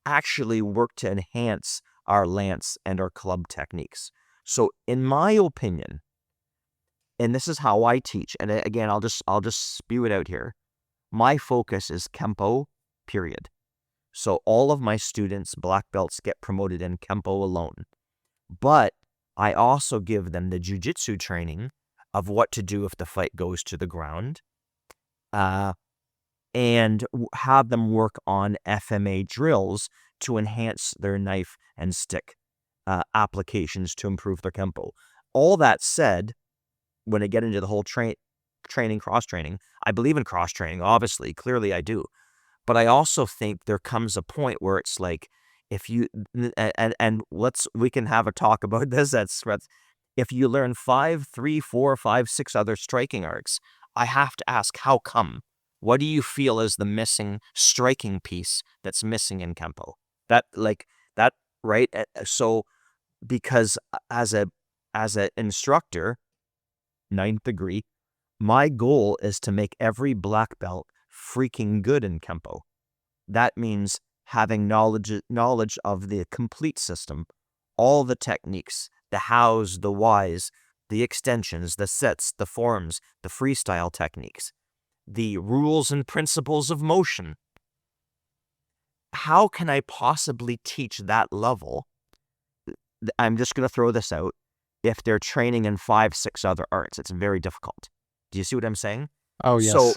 actually work to enhance our lance and our club techniques. So in my opinion, and this is how I teach, and again, I'll just spew it out here. My focus is Kempo, period. So all of my students, black belts, get promoted in Kempo alone. But I also give them the jujitsu training of what to do if the fight goes to the ground, and have them work on FMA drills to enhance their knife and stick applications to improve their Kempo. All that said, when I get into the whole training, cross-training, I believe in cross-training, obviously, clearly I do. But I also think there comes a point where it's like, if you, and we can have a talk about this, if you learn 5, 3, 4, 5, 6 other striking arts, I have to ask, how come? What do you feel is the missing striking piece that's missing in Kempo? That, right? So, because as an instructor, 9th degree, my goal is to make every black belt freaking good in Kempo. That means having knowledge of the complete system, all the techniques, the hows, the whys, the extensions, the sets, the forms, the freestyle techniques, the rules and principles of motion. How can I possibly teach that level? I'm just going to throw this out. If they're training in 5, 6 other arts, it's very difficult. Do you see what I'm saying?
Oh,
So,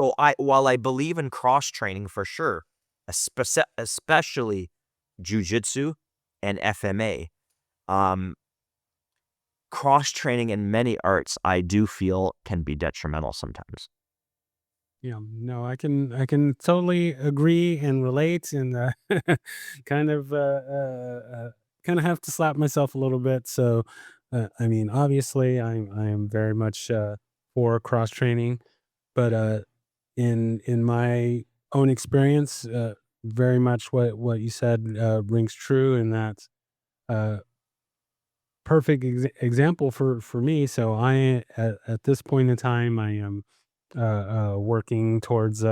yes.
while I believe in cross training for sure, especially jujitsu and FMA, cross training in many arts, I do feel can be detrimental sometimes.
Yeah, no, I can totally agree and relate, and kind of kind of have to slap myself a little bit. So, I mean, obviously, I am very much for cross training, but in my own experience, very much what you said rings true, and that's uh, perfect example for me. So at this point in time, I am working towards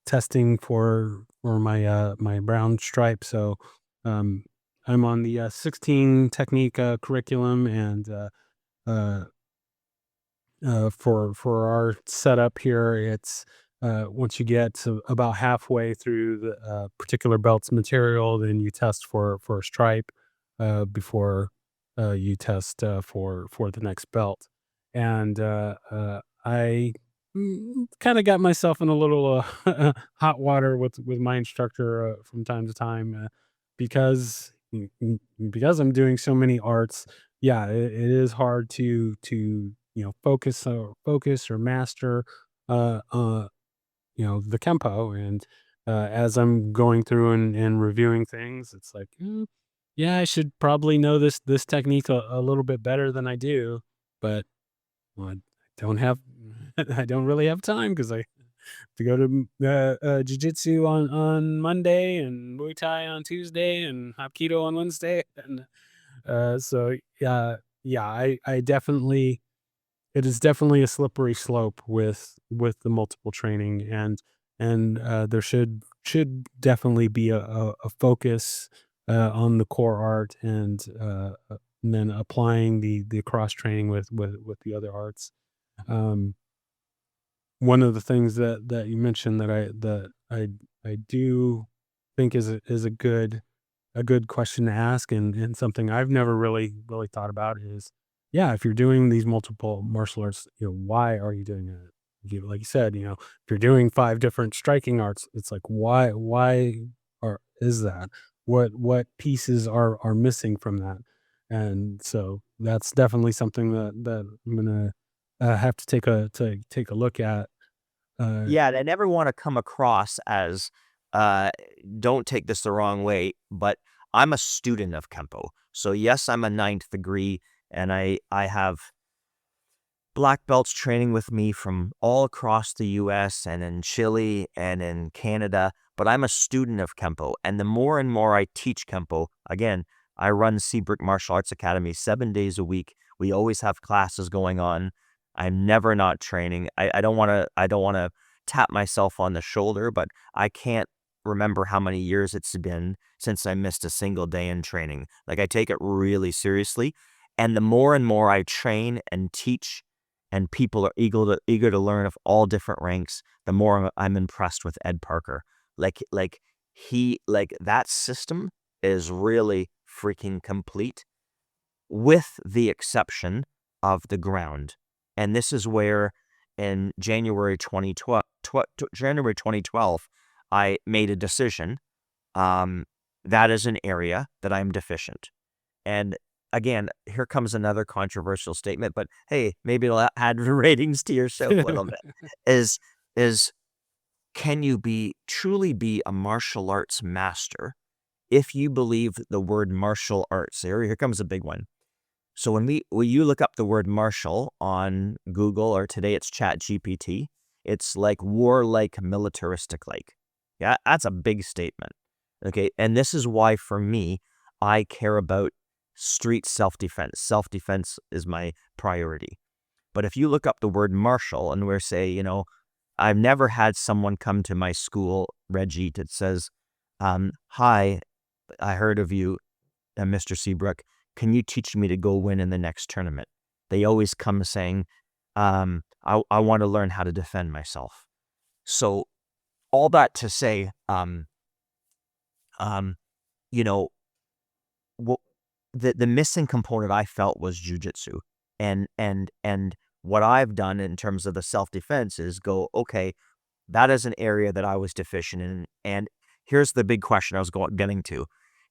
testing for my my brown stripe. So um, I'm on the 16 technique curriculum, and uh, for our setup here, it's once you get to about halfway through the particular belt's material, then you test for a stripe before. you test for the next belt. And I kind of got myself in a little hot water with my instructor from time to time because because I'm doing so many arts. Yeah, it is hard to focus or master uh, uh, the Kempo. And as I'm going through and reviewing things, it's like, yeah, I should probably know this technique a little bit better than I do, but well, I don't have I don't really have time because I have to go to jujitsu on Monday and Muay Thai on Tuesday and Hapkido on Wednesday, and so yeah, I definitely it is definitely a slippery slope with the multiple training. And there should definitely be a focus on the core art, and then applying the cross training with the other arts. um One of the things that you mentioned that I do think is a good question to ask, and something I've never really thought about is, yeah, if you're doing these multiple martial arts, why are you doing it? Like you said, if you're doing 5 different striking arts, it's like, why are is that? What pieces are missing from that? And so that's definitely something that I'm gonna have to take a look at. Uh,
Yeah, and I never wanna come across as, uh don't take this the wrong way, but I'm a student of Kempo. So, yes, I'm a ninth degree, and I have black belts training with me from all across the US and in Chile and in Canada, but I'm a student of Kempo. And the more and more I teach Kempo, again, I run Seabrook Martial Arts Academy 7 days a week. We always have classes going on. I'm never not training. I don't wanna tap myself on the shoulder, but I can't remember how many years it's been since I missed a single day in training. Like, I take it really seriously. And the more and more I train and teach and people are eager to learn of all different ranks, the more I'm impressed with Ed Parker. That system is really freaking complete, with the exception of the ground. And this is where in January 2012, I made a decision. Um, that is an area that I'm deficient. And again, here comes another controversial statement, but hey, maybe it'll add ratings to your show a little bit. Is is can you be truly be a martial arts master if you believe the word martial arts? Here comes a big one. So when you look up the word martial on Google, or today it's Chat GPT, it's like warlike, militaristic like. Yeah, that's a big statement. Okay, and this is why for me, I care about street self-defense. Self-defense is my priority. But if you look up the word martial and we're say, I've never had someone come to my school, Reggie, that says, hi, I heard of you, Mr. Seabrook, can you teach me to go win in the next tournament? They always come saying, I want to learn how to defend myself. So all that to say, um, you know, wh- the missing component I felt was jujitsu, and what I've done in terms of the self defense is go, okay, that is an area that I was deficient in, and here's the big question I was getting to: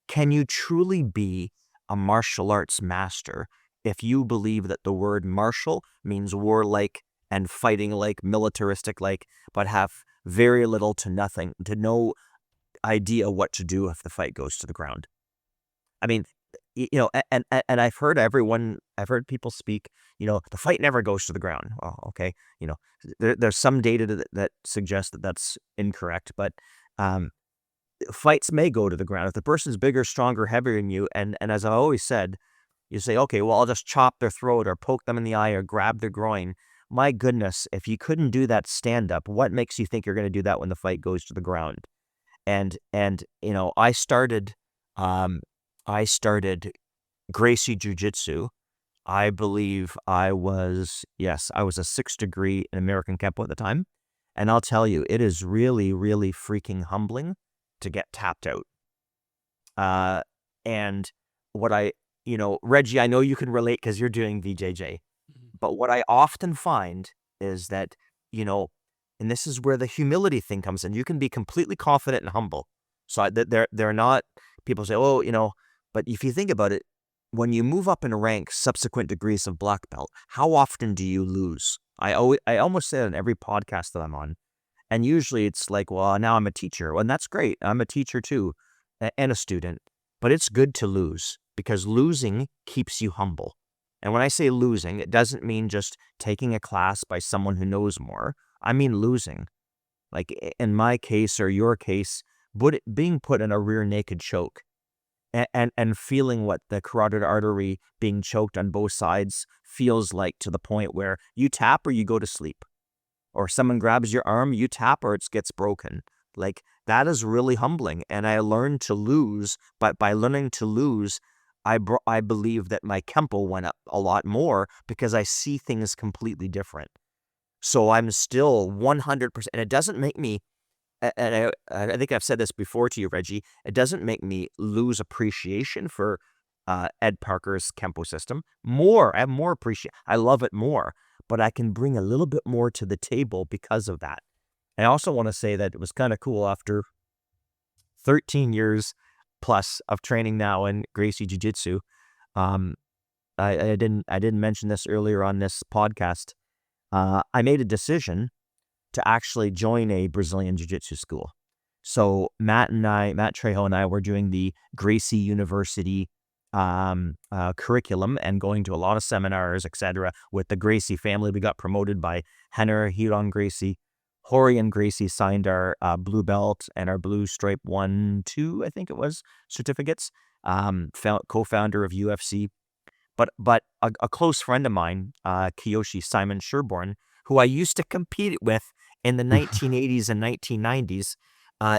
can you truly be a martial arts master if you believe that the word martial means warlike and fighting like, militaristic like, but have very little to nothing, to no idea what to do if the fight goes to the ground? I mean, and I've heard people speak, the fight never goes to the ground. Well, okay, there's some data that suggests that that's incorrect, but um, fights may go to the ground if the person's bigger, stronger, heavier than you. And as I always said, you say, okay, well, I'll just chop their throat or poke them in the eye or grab their groin. My goodness, if you couldn't do that stand up, what makes you think you're going to do that when the fight goes to the ground? And um, I started Gracie Jiu Jitsu. I believe I was a 6th degree in American Kempo at the time. And I'll tell you, it is really, really freaking humbling to get tapped out. And what I, Reggie, I know you can relate because you're doing VJJ. But what I often find is that, you know, and this is where the humility thing comes in. You can be completely confident and humble. So they're not, people say, oh, but if you think about it, when you move up in rank, subsequent degrees of black belt, how often do you lose? I almost say it on every podcast that I'm on. And usually it's like, well, now I'm a teacher. Well, and that's great. I'm a teacher too, and a student. But it's good to lose because losing keeps you humble. And when I say losing, it doesn't mean just taking a class by someone who knows more. I mean losing. Like in my case or your case, being put in a rear naked choke and feeling what the carotid artery being choked on both sides feels like, to the point where you tap or you go to sleep, or someone grabs your arm, you tap or it gets broken. Like, that is really humbling. And I learned to lose, but by learning to lose, I believe that my Kempo went up a lot more because I see things completely different. So I'm still 100%, and it doesn't make me, and I think I've said this before to you, Reggie, it doesn't make me lose appreciation for Ed Parker's Kempo system. I have more appreciation. I love it more, but I can bring a little bit more to the table because of that. I also want to say that it was kind of cool after 13 years plus of training now in Gracie Jiu Jitsu. Um, I didn't mention this earlier on this podcast. I made a decision to actually join a Brazilian Jiu-Jitsu school. So Matt Trejo and I were doing the Gracie University curriculum and going to a lot of seminars, etc. With the Gracie family. We got promoted by Henner Hiron Gracie. Horian Gracie signed our blue belt and our blue stripe 1, 2, I think it was, certificates. Co-founder of UFC. But a close friend of mine, Kiyoshi Simon Sherborne, who I used to compete with in the 1980s and 1990s,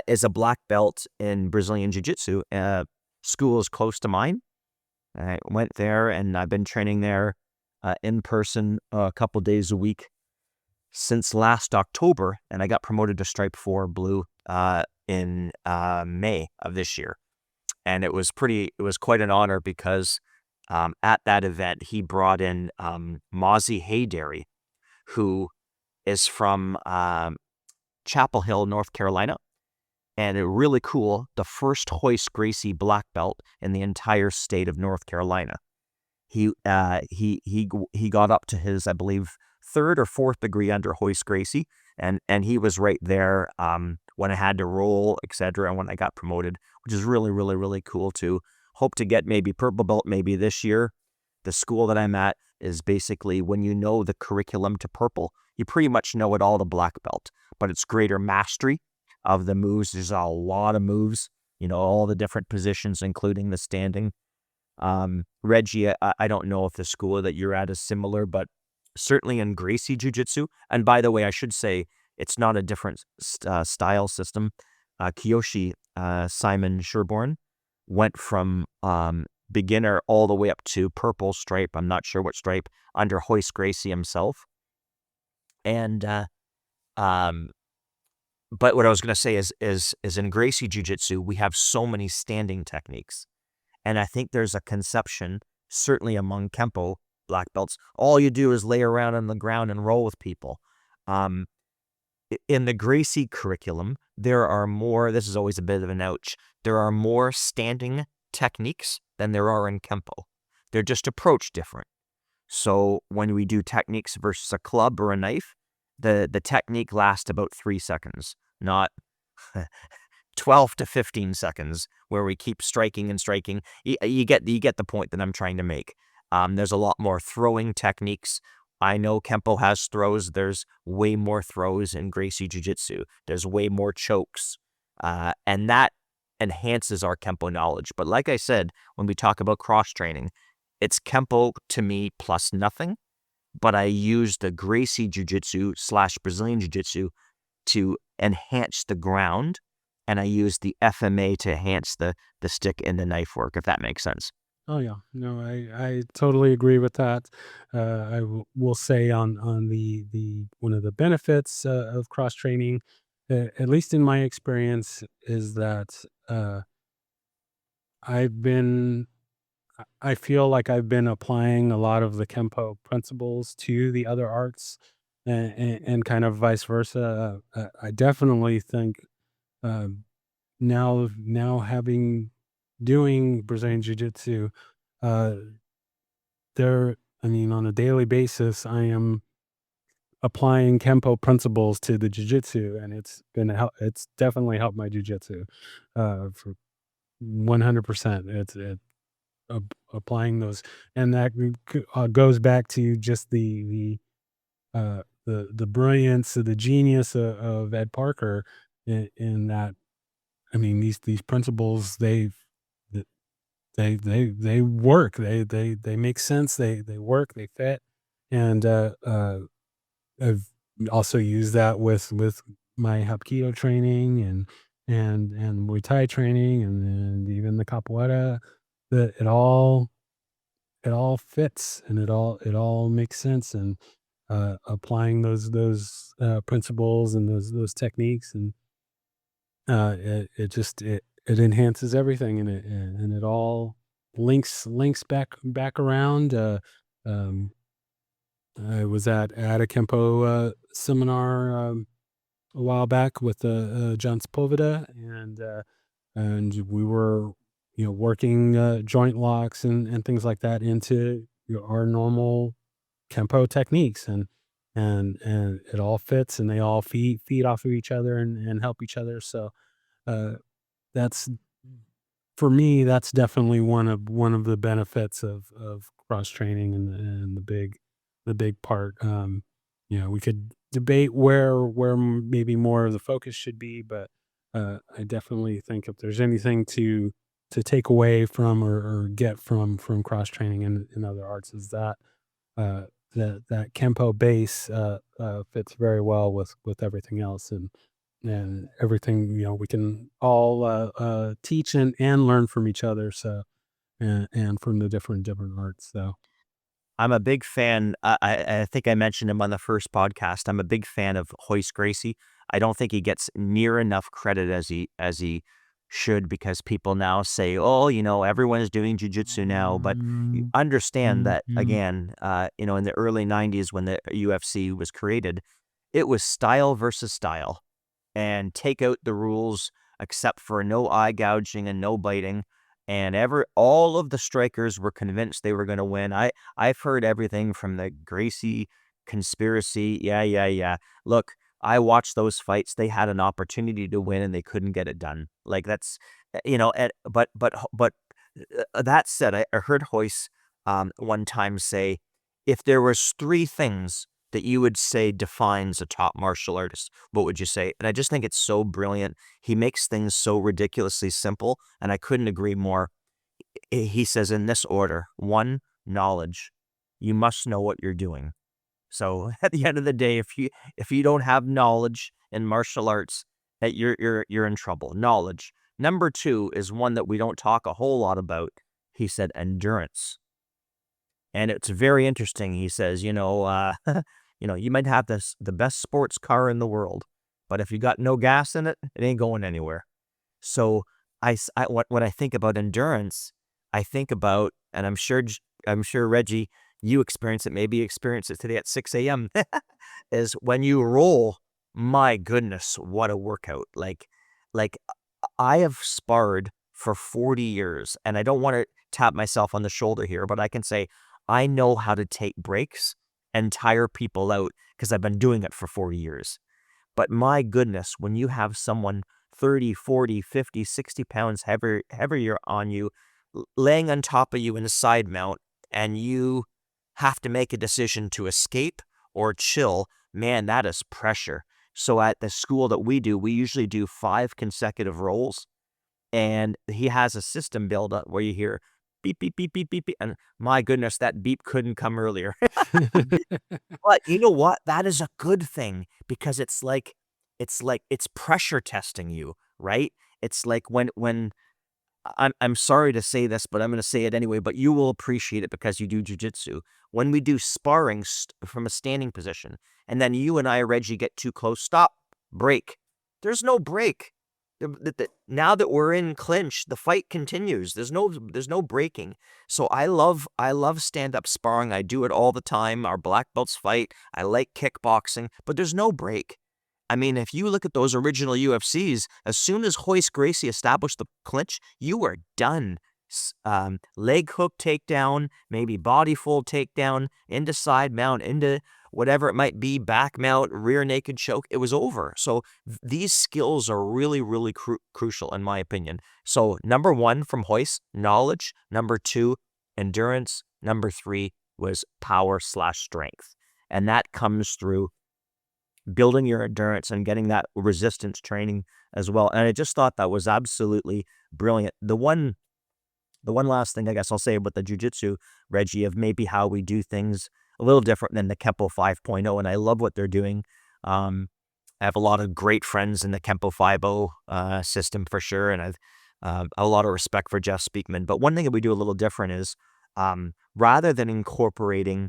is a black belt in Brazilian Jiu-Jitsu. School is close to mine. I went there, and I've been training there in person a couple days a week since last October, and I got promoted to Stripe 4 Blue in May of this year. And it was quite an honor because at that event, he brought in Mozzie Haydary, who is from Chapel Hill, North Carolina. And it really cool, the first Hoist Gracie black belt in the entire state of North Carolina. He got up to his, I believe, third or fourth degree under Hoist Gracie, and he was right there when I had to roll, etc., and when I got promoted, which is really, really, really cool too. Hope to get maybe purple belt maybe this year. The school that I'm at is basically, when you know the curriculum to purple, you pretty much know it all to black belt, but it's greater mastery of the moves. There's a lot of moves, all the different positions, including the standing. Reggie, I don't know if the school that you're at is similar, but certainly in Gracie Jiu-Jitsu, and by the way, I should say, it's not a different style system. Kiyoshi Simon Sherborne went from beginner all the way up to purple stripe. I'm not sure what stripe, under Hoist Gracie himself. And but what I was going to say is in Gracie Jiu-Jitsu, we have so many standing techniques. And I think there's a conception, certainly among Kempo black belts, all you do is lay around on the ground and roll with people. In the Gracie curriculum, there are more, this is always a bit of an ouch, there are more standing techniques than there are in Kempo. They're just approached different. So when we do techniques versus a club or a knife, the technique lasts about 3 seconds, not 12 to 15 seconds, where we keep striking and striking. You get the point that I'm trying to make. There's a lot more throwing techniques. I know Kempo has throws. There's way more throws in Gracie Jiu-Jitsu. There's way more chokes. And that enhances our Kempo knowledge. But like I said, when we talk about cross-training, it's Kempo to me plus nothing. But I use the Gracie Jiu-Jitsu / Brazilian Jiu-Jitsu to enhance the ground, and I use the FMA to enhance the stick and the knife work, if that makes sense.
Oh yeah, no, I totally agree with that. Will say on the one of the benefits of cross training, at least in my experience, is that I've been I feel like I've been applying a lot of the Kempo principles to the other arts, and kind of vice versa. I definitely think, um, now having doing Brazilian Jiu-Jitsu, uh, there I mean, on a daily basis, I am applying Kempo principles to the Jiu-Jitsu, and it's definitely helped my Jiu-Jitsu, for 100%. Applying those, and that goes back to just the brilliance, the genius of Ed Parker, in that, I mean, these principles, th they work, they make sense, they work, they fit, and, I've also used that with my Hapkido training, and Muay Thai training, and even the Capoeira, that it all fits, and it all makes sense, and, applying those principles and those techniques, and, it enhances everything, and it all links back around. I was at a Kempo, seminar, a while back with, John Spoveda, and we were, working, joint locks and things like that into our normal Kempo techniques, and it all fits, and they all feed off of each other, and help each other. So, uh, that's for me, that's definitely one of the benefits of cross training, and the big part. We could debate where maybe more of the focus should be, but, I definitely think if there's anything to take away from, or get from cross training in other arts, is that, uh, that Kempo base, fits very well with everything else, and everything, we can all, teach and learn from each other, so, and from the different arts, so.
I'm a big fan. I think I mentioned him on the first podcast. I'm a big fan of Hoist Gracie. I don't think he gets near enough credit as he should, because people now say, "Oh, everyone is doing jujitsu now." But you understand that again. In the early '90s when the UFC was created, it was style versus style, and take out the rules except for no eye gouging and no biting. And all of the strikers were convinced they were going to win. I've heard everything from the Gracie conspiracy. Yeah, yeah, yeah. Look, I watched those fights. They had an opportunity to win and they couldn't get it done. Like that's but that said, I heard Hoyce one time say, if there was three things that you would say defines a top martial artist, what would you say? And I just think it's so brilliant. He makes things so ridiculously simple, and I couldn't agree more. He says in this order: one, knowledge. You must know what you're doing. So at the end of the day, if you don't have knowledge in martial arts, that you're in trouble. Knowledge. Number two is one that we don't talk a whole lot about. He said endurance. And it's very interesting. He says, you might have the best sports car in the world, but if you got no gas in it, it ain't going anywhere. So when I think about endurance, I think about, and I'm sure Reggie, you experience it. Maybe you experience it today at 6 a.m. Is when you roll. My goodness, what a workout! Like I have sparred for 40 years, and I don't want to tap myself on the shoulder here, but I can say I know how to take breaks and tire people out because I've been doing it for 40 years. But my goodness, when you have someone 30, 40, 50, 60 pounds heavier on you, laying on top of you in a side mount, and you have to make a decision to escape or chill, man, that is pressure. So at the school that we do, we usually do 5 consecutive rolls, and he has a system built up where you hear beep, beep, beep, beep, beep, beep. And my goodness, that beep couldn't come earlier. But you know what? That is a good thing because it's pressure testing you, right? It's like when I'm sorry to say this, but I'm gonna say it anyway, but you will appreciate it because you do jujitsu. When we do sparring from a standing position, and then you and I, Reggie, get too close, stop, break. There's no break. now that we're in clinch, the fight continues. There's no breaking. So I love stand-up sparring. I do it all the time. Our black belts fight. I like kickboxing, but there's no break. I mean, if you look at those original UFCs, as soon as Hoist Gracie established the clinch, you were done. Leg hook takedown, maybe body fold takedown, into side mount, into whatever it might be, back mount, rear naked choke. It was over. So these skills are really, really crucial in my opinion. So number one from Hoist, knowledge. Number two, endurance. Number three was power/strength. And that comes through building your endurance and getting that resistance training as well. And I just thought that was absolutely brilliant. The one last thing I guess I'll say about the jujitsu, Reggie, of maybe how we do things a little different than the Kempo 5.0, and I love what they're doing. I have a lot of great friends in the Kempo 5.0 system for sure, and I've a lot of respect for Jeff Speakman. But one thing that we do a little different is rather than incorporating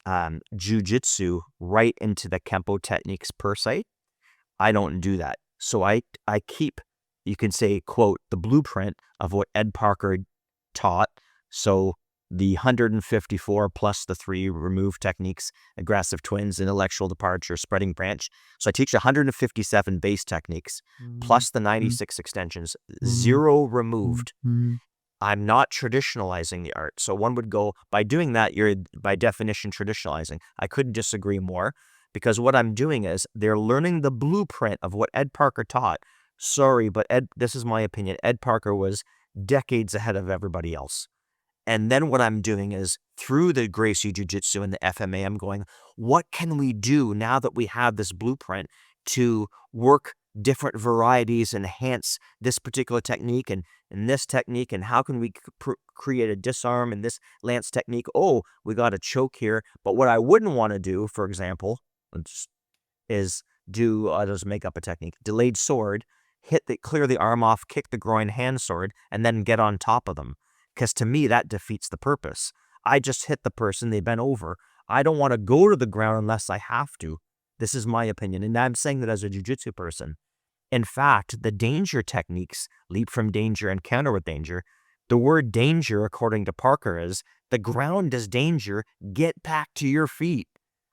jujitsu right into the Kempo techniques per se, I don't do that. So I keep, you can say, quote, the blueprint of what Ed Parker taught. So the 154 plus the 3 remove techniques, aggressive twins, intellectual departure, spreading branch. So I teach 157 base techniques plus the 96 extensions, 0 removed. I'm not traditionalizing the art. So one would go, by doing that, you're by definition traditionalizing. I couldn't disagree more, because what I'm doing is they're learning the blueprint of what Ed Parker taught. Sorry, but this is my opinion. Ed Parker was decades ahead of everybody else. And then what I'm doing is through the Gracie Jiu-Jitsu and the FMA, I'm going, what can we do now that we have this blueprint to work different varieties, enhance this particular technique and this technique, and how can we create a disarm in this lance technique? Oh, we got a choke here. But what I wouldn't want to do, for example, is do, I'll just make up a technique, delayed sword, clear the arm off, kick the groin, hand sword, and then get on top of them. Because to me, that defeats the purpose. I just hit the person, they bent over. I don't want to go to the ground unless I have to. This is my opinion, and I'm saying that as a jiu-jitsu person. In fact, the danger techniques, leap from danger and counter with danger, the word danger, according to Parker, is the ground is danger, get back to your feet,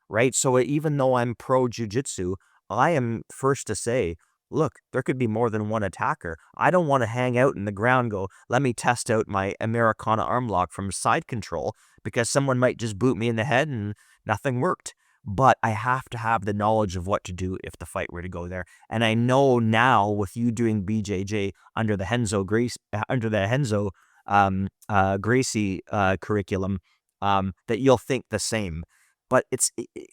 right? So even though I'm pro jiu-jitsu, I am first to say, look, there could be more than one attacker. I don't want to hang out in the ground, go, let me test out my Americana arm lock from side control, because someone might just boot me in the head and nothing worked. But I have to have the knowledge of what to do if the fight were to go there. And I know now, with you doing BJJ under the Henzo Gracie curriculum, that you'll think the same. But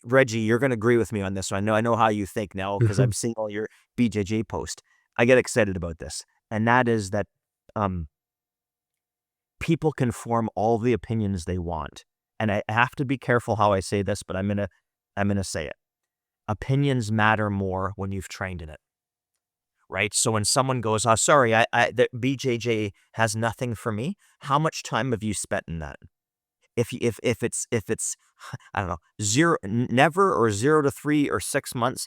Reggie, you're going to agree with me on this one. I know how you think now, because I'm seeing all your BJJ posts. I get excited about this, and that is that people can form all the opinions they want. And I have to be careful how I say this, but I'm gonna say it. Opinions matter more when you've trained in it, right? So when someone goes, "Oh, sorry, the BJJ has nothing for me," how much time have you spent in that? If it's I don't know, never, or 0 to 3 or 6 months,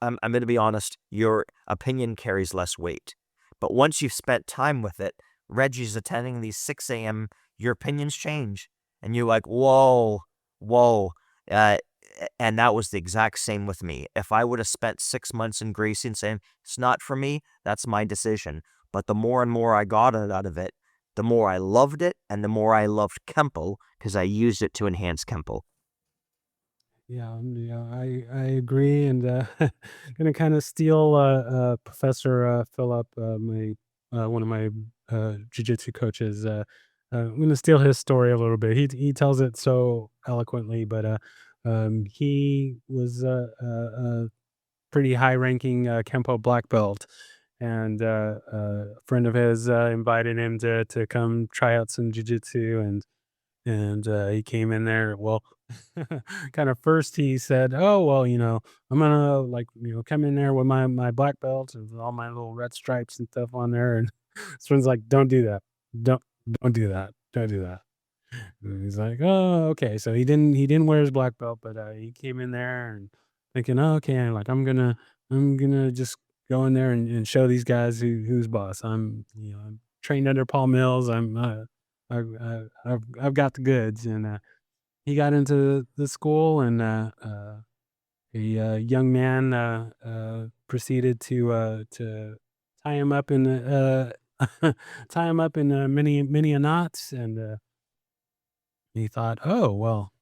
I'm going to be honest, your opinion carries less weight. But once you've spent time with it, Reggie's attending these 6 a.m., your opinions change, and you're like, whoa, whoa. And that was the exact same with me. If I would have spent 6 months in Gracie and saying, it's not for me, that's my decision. But the more and more I got out of it, the more I loved it, and the more I loved Kempo, because I used it to enhance Kempo.
Yeah, I agree, and gonna kind of steal Professor Philip, my one of my jujitsu coaches. I'm gonna steal his story a little bit. He tells it so eloquently, but he was a pretty high-ranking Kempo black belt, and a friend of his invited him to come try out some jujitsu, and he came in there. Well, kind of first he said, "Oh well, I'm gonna like come in there with my black belt and with all my little red stripes and stuff on there." And his friend's like, "Don't do that. Don't don't do that. Don't do that." And he's like, "Oh, okay." So he didn't wear his black belt, but he came in there and thinking, "Oh, okay, like I'm gonna just." go in there and show these guys who's boss. I'm trained under Paul Mills. I've got the goods." And he got into the school, and a young man proceeded to tie him up in tie him up in many a knots, and he thought, "Oh well,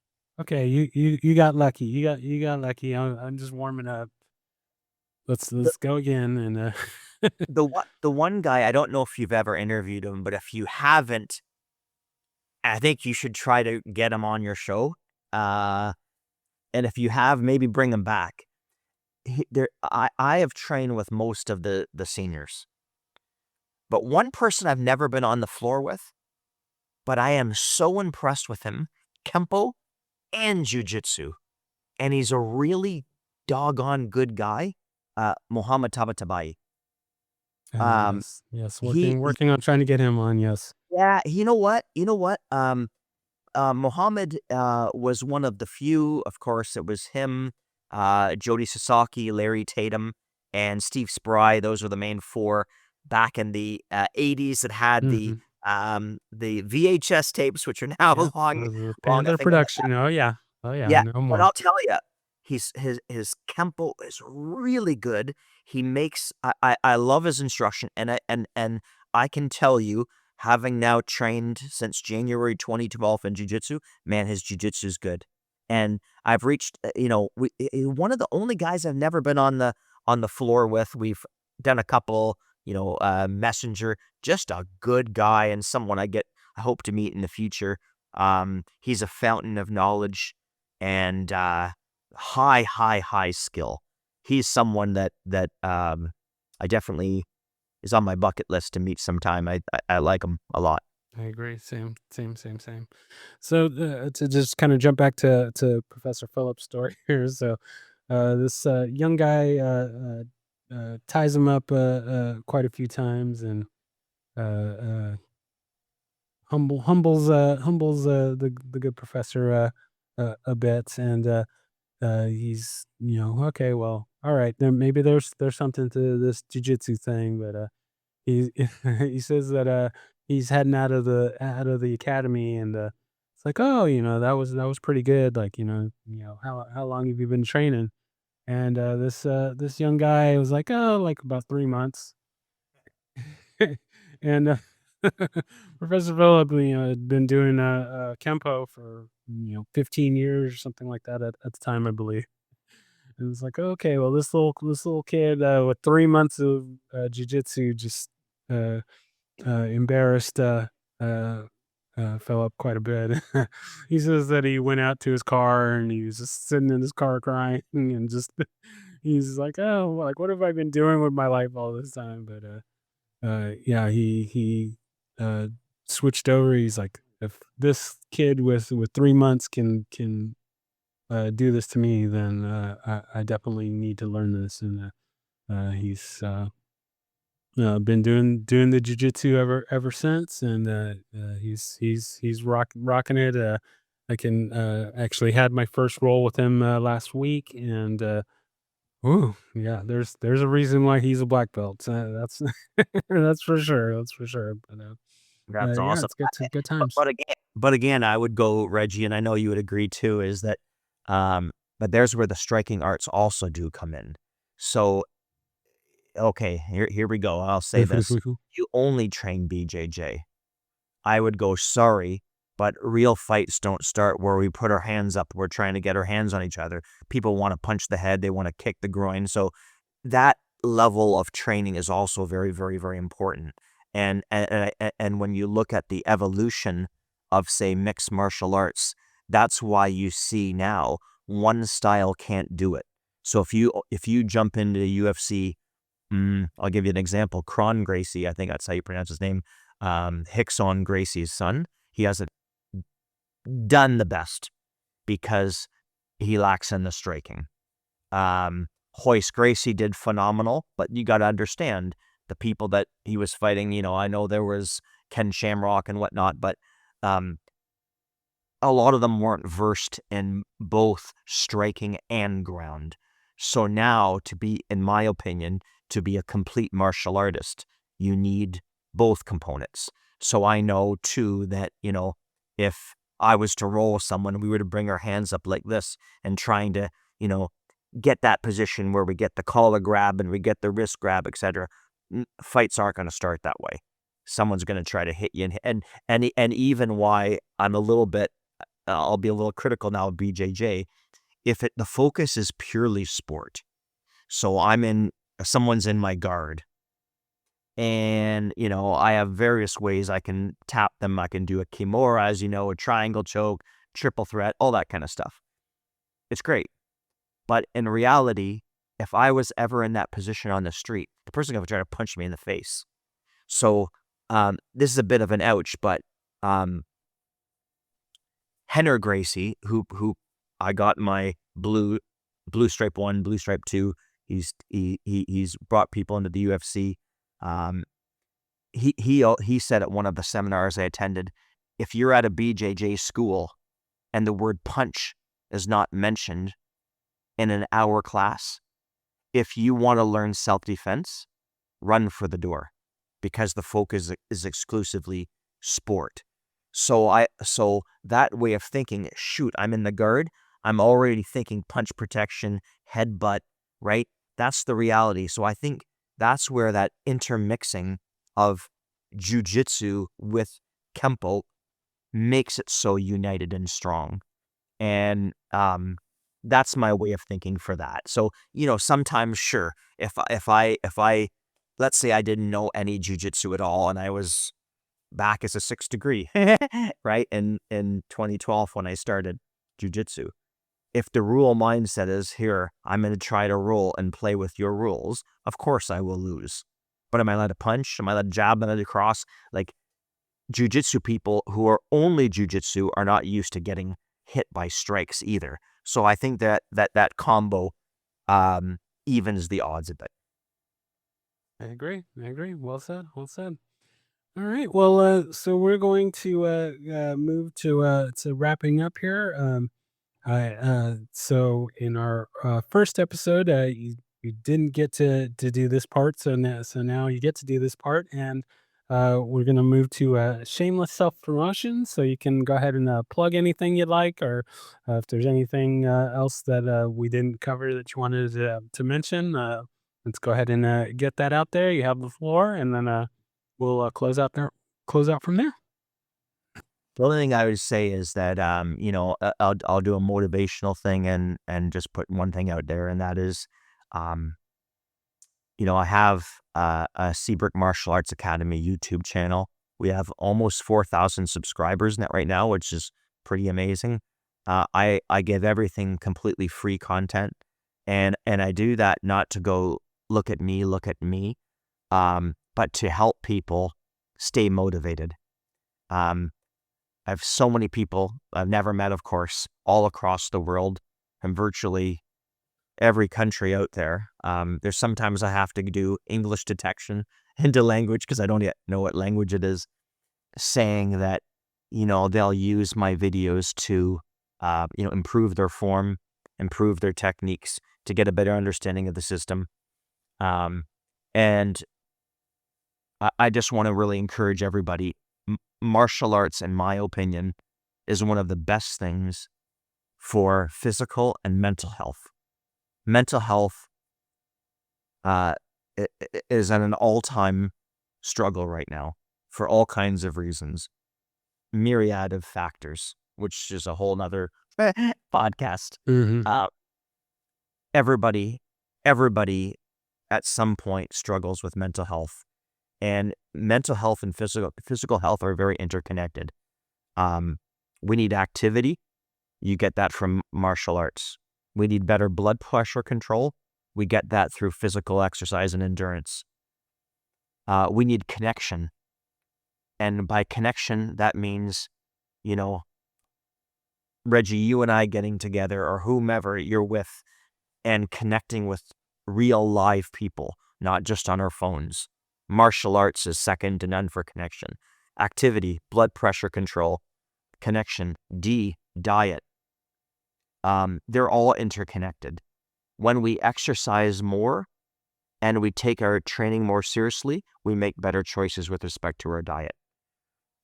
okay, you got lucky. You got lucky. I'm just warming up.
The
Let's go again." And
the one guy, I don't know if you've ever interviewed him, but if you haven't, I think you should try to get him on your show. Uh, and if you have, maybe bring him back. I have trained with most of the seniors, but one person I've never been on the floor with, but I am so impressed with him, Kempo and Jujitsu, and he's a really doggone good guy, Muhammad Tabatabai. Um,
yes, yes,
he
working on trying to get him on. Yes.
Yeah, you know what? You know what? Mohammed was one of the few, of course, it was him, Jody Sasaki, Larry Tatum, and Steve Spry. Those were the main four back in the 80s that had
Hmm.
the VHS tapes, which are now
Yeah, the
long, I
Panther
think, on the
production. Oh yeah, oh yeah.
yeah,
No
but
more.
I'll tell you, his Kempo is really good. He makes I love his instruction, and I can tell you, having now trained since January 2012 in jiu-jitsu, man, his jiu-jitsu is good. And I've reached, one of the only guys I've never been on the floor with. We've done a couple, messenger, just a good guy and someone I hope to meet in the future. He's a fountain of knowledge and high, high, high skill. He's someone that I definitely is on my bucket list to meet sometime. I like him a lot.
I agree. Same. So to just kind of jump back to Professor Phillips' story here. So this young guy ties him up quite a few times, and uh, humbles the good professor a bit, and he's, okay, well, all right, then maybe there's something to this jujitsu thing, but he he says that he's heading out of the academy, and it's like, oh, that was pretty good, like, how long have you been training? And this young guy was like, oh, like about 3 months. And Professor Phillip, had been doing Kempo for 15 years or something like that at the time, I believe. And it's like, okay, well, this little kid with 3 months of jujitsu just uh, embarrassed Philip quite a bit. He says that he went out to his car and he was just sitting in his car crying and just he's like, oh, like what have I been doing with my life all this time? But yeah, he uh, switched over. He's like, if this kid with 3 months can do this to me, then I definitely need to learn this. And he's been doing the jujitsu ever since, and he's rocking it. I can actually had my first roll with him last week, and ooh, yeah, there's a reason why he's a black belt. That's that's for sure. That's for sure. But
That's
yeah,
awesome.
it's good
But
times.
but again, I would go, Reggie, and I know you would agree too, is that, um, but there's where the striking arts also do come in. So, okay, here we go. I'll say this: you only train BJJ. I would go, sorry, but real fights don't start where we put our hands up. We're trying to get our hands on each other. People want to punch the head. They want to kick the groin. So that level of training is also very, very, very important. And when you look at the evolution of, say, mixed martial arts, that's why you see now one style can't do it. So if you jump into the UFC, I'll give you an example. Kron Gracie, I think that's how you pronounce his name. Hickson Gracie's son. He hasn't done the best because he lacks in the striking. Hoist Gracie did phenomenal, but you got to understand the people that he was fighting. I know there was Ken Shamrock and whatnot, but um, a lot of them weren't versed in both striking and ground. So now, to be, in my opinion, to be a complete martial artist, you need both components. So I know too that, if I was to roll someone, we were to bring our hands up like this and trying to, you know, get that position where we get the collar grab and we get the wrist grab, etc. Fights aren't going to start that way. Someone's going to try to hit you, and even why I'm a little bit, I'll be a little critical now of BJJ. If the focus is purely sport, so someone's in my guard, and I have various ways I can tap them. I can do a kimura, as a triangle choke, triple threat, all that kind of stuff. It's great. But in reality, if I was ever in that position on the street, the person's going to try to punch me in the face. So this is a bit of an ouch, but Henner Gracie, who I got my blue stripe 1, blue stripe 2. He's brought people into the UFC. He said at one of the seminars I attended, if you're at a BJJ school and the word punch is not mentioned in an hour class, if you want to learn self-defense, run for the door, because the focus is exclusively sport. So that way of thinking, shoot, I'm in the guard, I'm already thinking punch protection, headbutt, right? That's the reality. So I think that's where that intermixing of jujitsu with Kempo makes it so united and strong. And that's my way of thinking for that. So, sometimes, sure, if I let's say I didn't know any jujitsu at all and I was back as a 6th degree, right? In 2012 when I started jujitsu. If the rule mindset is, here, I'm going to try to roll and play with your rules, of course I will lose. But am I allowed to punch? Am I allowed to jab? Am I allowed to cross? Like, jujitsu people who are only jujitsu are not used to getting hit by strikes either. So I think that combo evens the odds a bit.
I agree. Well said. Well said. All right. Well, so we're going to move to wrapping up here. So in our first episode, you didn't get to do this part, so now you get to do this part, and we're gonna move to shameless self promotion. So you can go ahead and plug anything you'd like, or if there's anything else that we didn't cover that you wanted to mention. Let's go ahead and get that out there. You have the floor, and then we'll close out from there.
The only thing I would say is that, I'll do a motivational thing and just put one thing out there, and that is, I have a Seabrook Martial Arts Academy YouTube channel. We have almost 4,000 subscribers net right now, which is pretty amazing. I give everything completely free content, and I do that not to go look at me, but to help people stay motivated. I have so many people I've never met, of course, all across the world, and virtually every country out there. There's sometimes I have to do English detection into language because I don't yet know what language it is, saying that, they'll use my videos to, improve their form, improve their techniques, to get a better understanding of the system. And I just want to really encourage everybody. Martial arts, in my opinion, is one of the best things for physical and mental health. Mental health is at an all-time struggle right now for all kinds of reasons, myriad of factors, which is a whole nother podcast.
Mm-hmm.
Everybody at some point struggles with mental health. And mental health and physical health are very interconnected. We need activity. You get that from martial arts. We need better blood pressure control. We get that through physical exercise and endurance. We need connection. And by connection, that means, Reggie, you and I getting together, or whomever you're with, and connecting with real live people, not just on our phones. Martial arts is second to none for connection. Activity, blood pressure control, connection, diet. They're all interconnected. When we exercise more and we take our training more seriously, we make better choices with respect to our diet.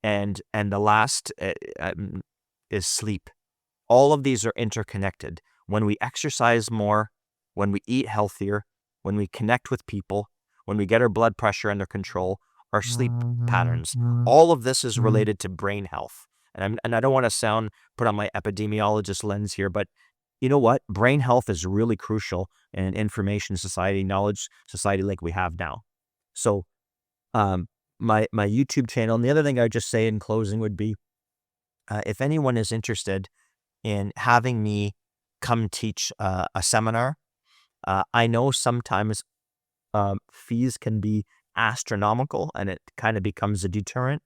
And the last is sleep. All of these are interconnected. When we exercise more, when we eat healthier, when we connect with people, when we get our blood pressure under control, our sleep patterns, all of this is related to brain health. And I don't want to put on my epidemiologist lens here, but you know what? Brain health is really crucial in an information society, knowledge society like we have now. So um, my YouTube channel, and the other thing I would just say in closing would be, if anyone is interested in having me come teach a seminar, I know sometimes fees can be astronomical and it kind of becomes a deterrent.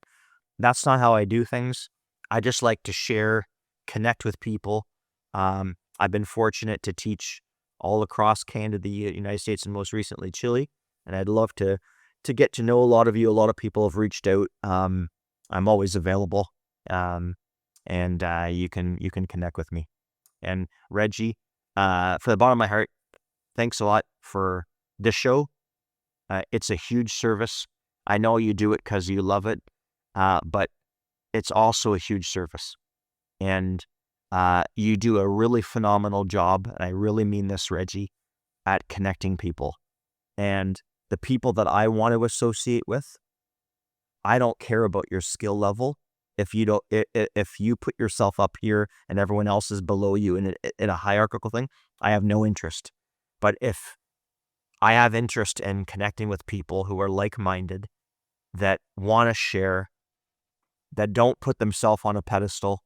That's not how I do things. I just like to share, connect with people. I've been fortunate to teach all across Canada, the United States, and most recently Chile. And I'd love to get to know a lot of you. A lot of people have reached out. I'm always available, and you can connect with me. And Reggie, for the bottom of my heart, thanks a lot for this show. It's a huge service. I know you do it because you love it, but it's also a huge service. And you do a really phenomenal job, and I really mean this, Reggie, at connecting people. And the people that I want to associate with, I don't care about your skill level. If you don't, if you put yourself up here and everyone else is below you in a hierarchical thing, I have no interest. But if I have interest in connecting with people who are like-minded, that want to share, that don't put themselves on a pedestal,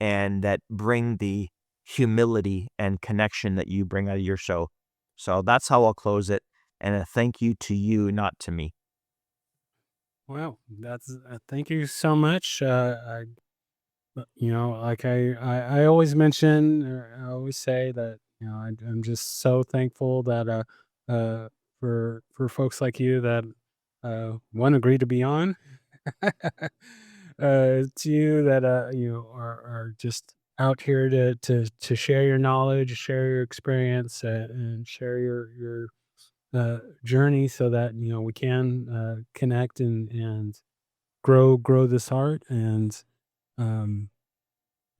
and that bring the humility and connection that you bring out of your show. So that's how I'll close it. And a thank you to you, not to me.
Wow, that's thank you so much. Like I always mention, or I always say that I'm just so thankful that for folks like you that one agree to be on, two that are just out here to share your knowledge, share your experience, and share your journey, so that we can connect and grow this art. And um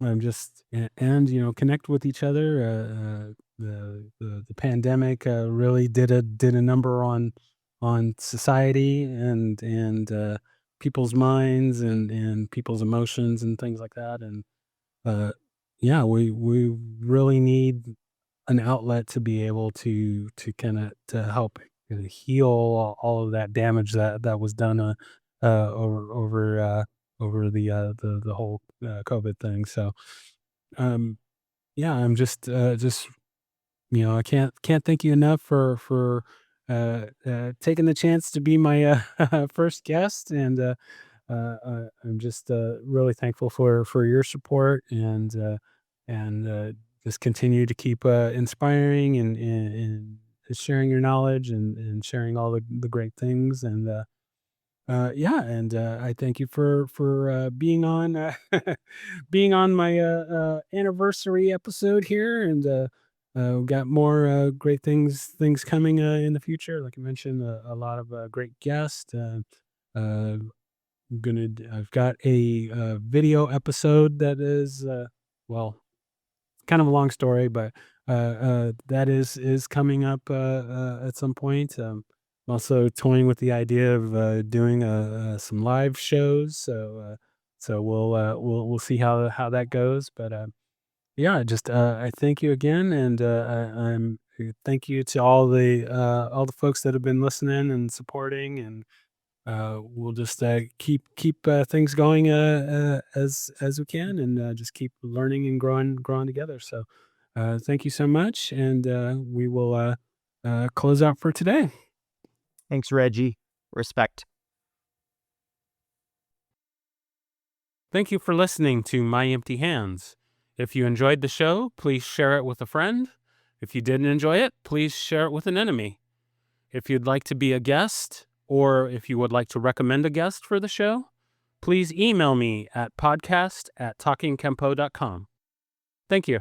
I'm just and connect with each other. The pandemic really did a number on society and people's minds and people's emotions and things like that. And uh, yeah, we really need an outlet to be able to kind of to help heal all of that damage that was done over the whole COVID thing. So um, yeah, I'm just I can't thank you enough for taking the chance to be my first guest. And I'm just really thankful for your support and just continue to keep inspiring and sharing your knowledge and sharing all the great things. And yeah, and I thank you for being on being on my anniversary episode here. And we've got more great things coming in the future. Like I mentioned, a lot of great guests. Uh, I've got a video episode that is well, kind of a long story, but that is coming up at some point. I'm also toying with the idea of doing some live shows. So we'll see how that goes. But yeah, just I thank you again. And thank you to all the folks that have been listening and supporting. And we'll just keep things going as we can, and just keep learning and growing together. So thank you so much, and we will close out for today.
Thanks, Reggie. Respect.
Thank you for listening to My Empty Hands. If you enjoyed the show, please share it with a friend. If you didn't enjoy it, please share it with an enemy. If you'd like to be a guest, or if you would like to recommend a guest for the show, please email me at podcast@talkingkempo.com. Thank you.